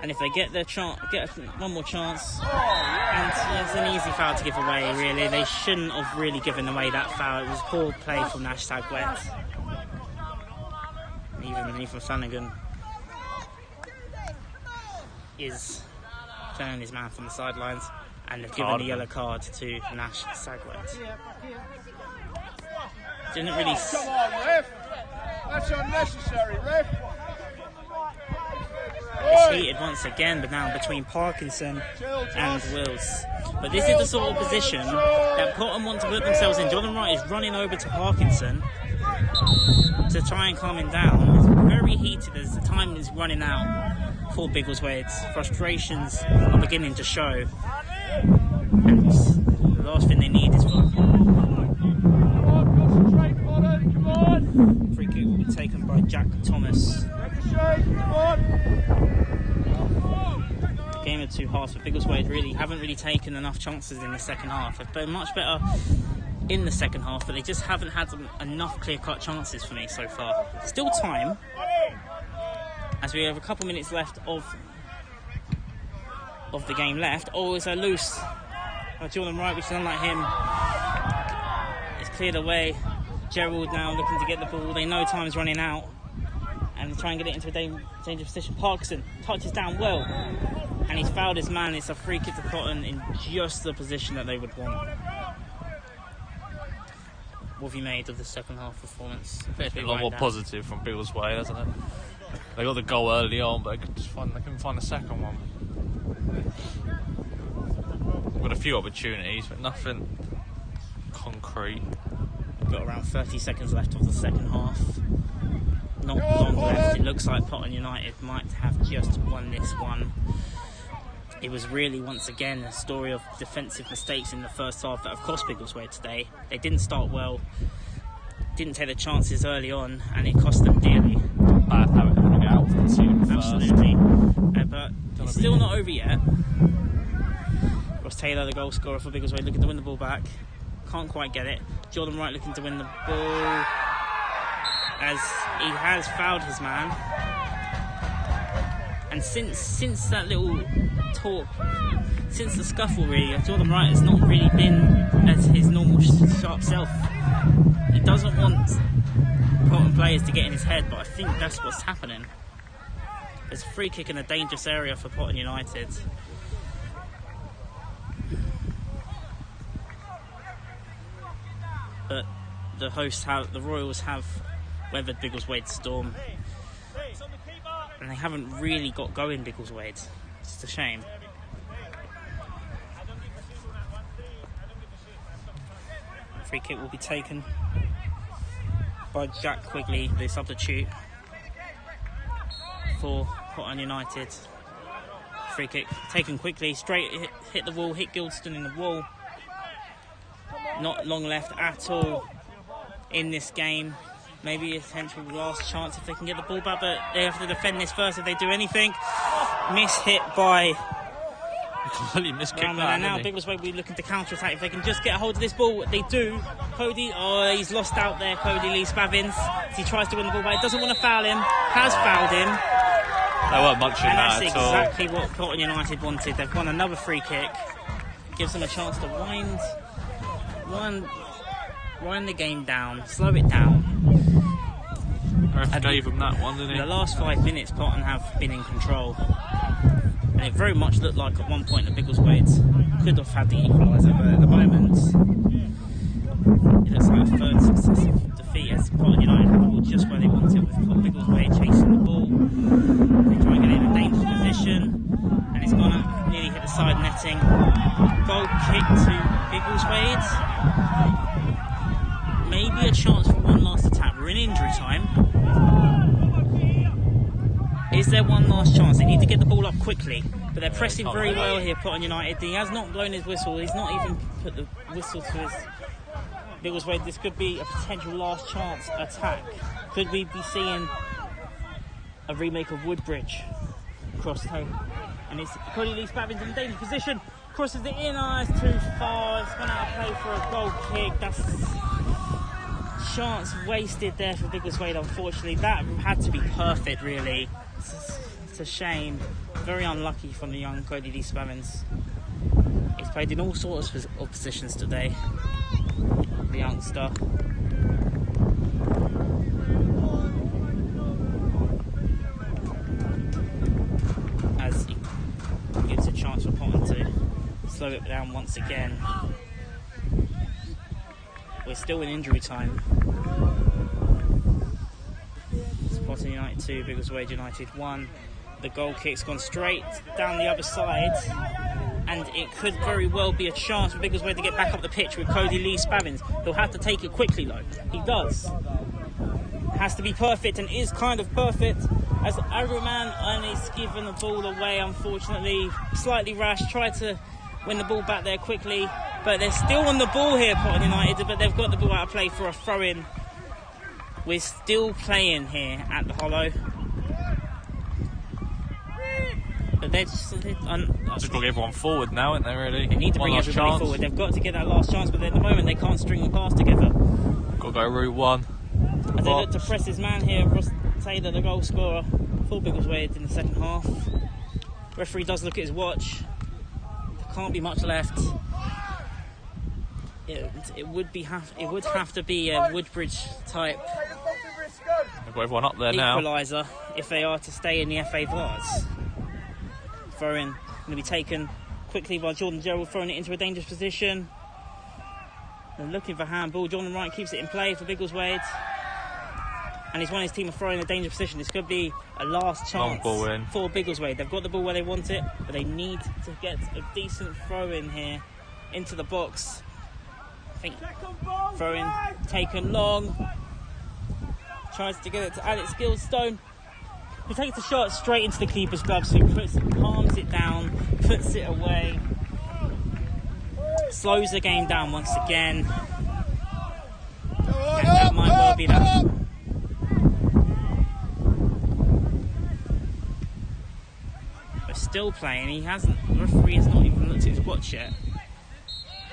S1: And if they get their chance, get one more chance, and it's an easy foul to give away. Really, they shouldn't have really given away that foul. It was poor play from Nash Sagwet. Even Flanagan is turning his man from the sidelines, and they've given the yellow card to Nash Sagwet. Didn't really.
S6: Come on, ref! That's unnecessary, ref!
S1: It's heated once again, but now between Parkinson and Wills. But this is the sort of position that Potton want to put themselves in. Jordan Wright is running over to Parkinson to try and calm him down. It's very heated as the time is running out for Biggleswade's. Frustrations are beginning to show. And the last thing they need is for... Free kick will be taken by Jack Thomas. Game of two halves for Biggleswade really haven't really taken enough chances in the second half. They've been much better in the second half, but they just haven't had enough clear-cut chances for me so far. Still time, as we have a couple minutes left of the game left. Oh, it's a loose by Jordan Wright, which is unlike him. It's cleared away. Gerald now looking to get the ball. They know time's running out, and they try and get it into a dangerous position. Parkinson touches down well, and he's fouled his man. It's a free kick to Potton in just the position that they would want. What have you made of the second half performance?
S3: It's been a lot more positive from Biggleswade, hasn't it? They got the goal early on, but they couldn't find the second one. Got a few opportunities, but nothing concrete.
S1: Got around 30 seconds left of the second half. Not long left. It looks like Potton United might have just won this one. It was really, once again, a story of defensive mistakes in the first half that have cost Biggleswade today. They didn't start well, didn't take the chances early on, and it cost them dearly.
S3: Bad habit to get out from the team first.
S1: Absolutely. But it's still not over yet. Ross Taylor, the goal scorer for Biggleswade, looking to win the ball back. Can't quite get it. Jordan Wright looking to win the ball, as he has fouled his man. And since that little talk, since the scuffle really, Jordan Wright has not really been as his normal sharp self. He doesn't want Potton players to get in his head, but I think that's what's happening. There's a free kick in a dangerous area for Potton United. But the Royals have weathered Biggleswade's storm, and they haven't really got going, Biggleswade. It's a shame. Free kick will be taken by Jack Quigley, the substitute for Potton United. Free kick taken quickly, straight hit the wall, hit Gildston in the wall. Not long left at all in this game. Maybe a potential last chance if they can get the ball back, but they have to defend this first if they do anything. Miss hit by
S3: Completely miskicked
S1: Rahman, and now Biggleswade will be looking to counter-attack if they can just get a hold of this ball. They do. Cody, he's lost out there, Cody Lee Spavins, as he tries to win the ball back. Doesn't want to foul him, has fouled him.
S3: They weren't much in that
S1: And
S3: at
S1: that's
S3: all.
S1: exactly what Potton United wanted. They've won another free kick. Gives them a chance to wind the game down, slow it down.
S3: Ref gave them that one, didn't
S1: In
S3: he?
S1: the last 5 minutes, Potton have been in control. And it very much looked like at one point that Biggleswade could have had the equaliser, but at the moment, it looks like a third successive defeat as Potton United have the ball just where they want it, with Biggleswade chasing the ball. They try and get it in a dangerous position, and it's gone up, nearly hit the side netting. Goal kick to Biggleswade. Maybe a chance for one last attack. We're in injury time. Is there one last chance? They need to get the ball up quickly, but they're pressing very well here, Potton United. He has not blown his whistle. He's not even put the whistle to his Biggleswade. This could be a potential last chance attack. Could we be seeing a remake of Woodbridge? Cross home, and it's Cody Lee Spavins in a dangerous position. Crosses it in. It's too far. It's gone out of play for a goal kick. That's chance wasted there for Biggleswade, unfortunately. That had to be perfect, really. It's a shame. very unlucky from the young Cody Lee Spavins. He's played in all sorts of positions today, the youngster. As he gives a chance for Potton to slow it down once again. We're still in injury time. It's Potton United 2, Biggleswade United 1. The goal kick's gone straight down the other side, and it could very well be a chance for Biggleswade to get back up the pitch with Cody Lee Spavins. He'll have to take it quickly though. He does. Has to be perfect, and is kind of perfect, as Aruman only given the ball away, unfortunately. Slightly rash, tried to win the ball back there quickly, but they're still on the ball here, Potton United, but they've got the ball out of play for a throw-in. We're still playing here at the Hollow. But they're just got
S3: to get everyone forward now, aren't they, really?
S1: They need to bring everybody forward. They've got to get that last chance, but at the moment they can't string the pass together.
S3: Got to go route one.
S1: As they look to press his man here, Ross Taylor, the goal scorer for Biggleswade in the second half. Referee does look at his watch. There can't be much left. It would have to be a Woodbridge type
S3: They've got everyone up there now.
S1: equaliser if they are to stay in the FA Vase. Throw-in going to be taken quickly by Jordan Gerald, throwing it into a dangerous position. They're looking for handball. Jordan Wright keeps it in play for Biggleswade, and he's won his team a throw in a dangerous position. This could be a last chance for Biggleswade. They've got the ball where they want it, but they need to get a decent throw in here into the box. I think throw in taken long. Tries to get it to Alex Gilstone, who takes the shot straight into the keeper's gloves, who palms it down, puts it away, slows the game down once again. And that might well be that. They're still playing. The referee has not even looked at his watch yet.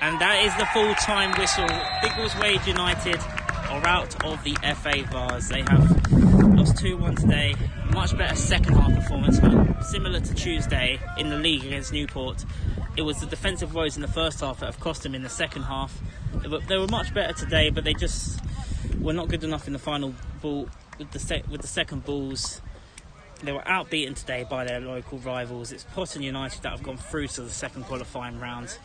S1: And that is the full-time whistle. Biggleswade United are out of the FA Vase. They have lost 2-1 today. Much better second half performance, but similar to Tuesday in the league against Newport. It was the defensive woes in the first half that have cost them in the second half. They were much better today, but they just were not good enough in the final ball with the second balls. They were outbeaten today by their local rivals. It's Potton United that have gone through to the second qualifying round.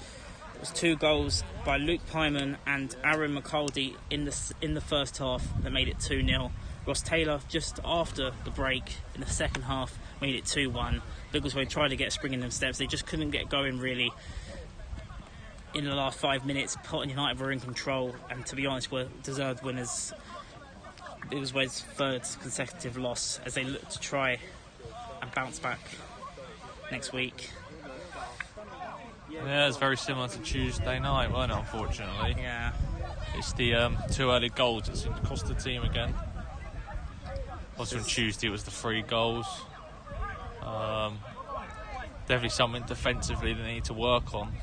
S1: It was 2 goals by Luke Pyman and Aaron McCaldy in the first half that made it 2-0. Ross Taylor, just after the break in the second half, made it 2-1. Biggleswade tried to get a spring in them steps. They just couldn't get going, really. In the last 5 minutes, Potton United were in control, and to be honest, were deserved winners. Biggleswade's 3rd consecutive loss as they look to try and bounce back next week.
S3: Yeah, it's very similar to Tuesday night, wasn't it, unfortunately?
S1: Yeah.
S3: It's the 2 early goals that seem to cost the team again. Also on Tuesday it was the 3 goals. Definitely something defensively they need to work on.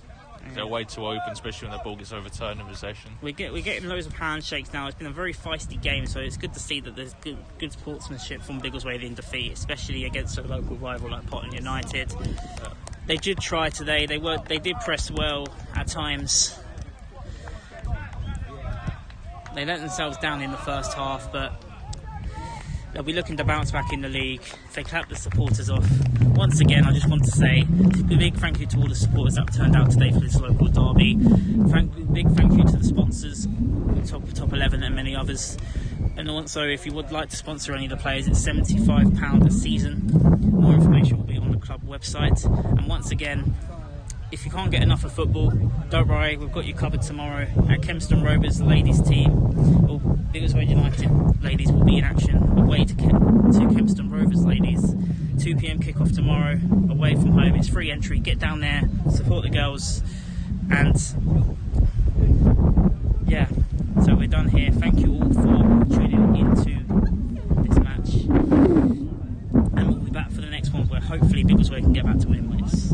S3: They're way too open, especially when the ball gets overturned in possession. We're
S1: getting loads of handshakes now. It's been a very feisty game, so it's good to see that there's good sportsmanship from Biggleswade in defeat, especially against a local rival like Potton United.
S3: Yeah.
S1: They did try today. They did press well at times. They let themselves down in the first half, but they'll be looking to bounce back in the league. If they clap the supporters off. Once again, I just want to say a big thank you to all the supporters that have turned out today for this local derby. Big thank you to the sponsors, Top 11 and many others. And also, if you would like to sponsor any of the players, it's £75 a season. More information will be on the club website. And once again, if you can't get enough of football, don't worry, we've got you covered tomorrow at Kempston Rovers, the ladies team. Biggleswade United ladies will be in action away to Kempston Rovers ladies. 2 p.m. kickoff tomorrow, away from home. It's free entry. Get down there, support the girls, and yeah. So we're done here. Thank you all for tuning into this match, and we'll be back for the next one, where hopefully Biggleswade can get back to winning ways.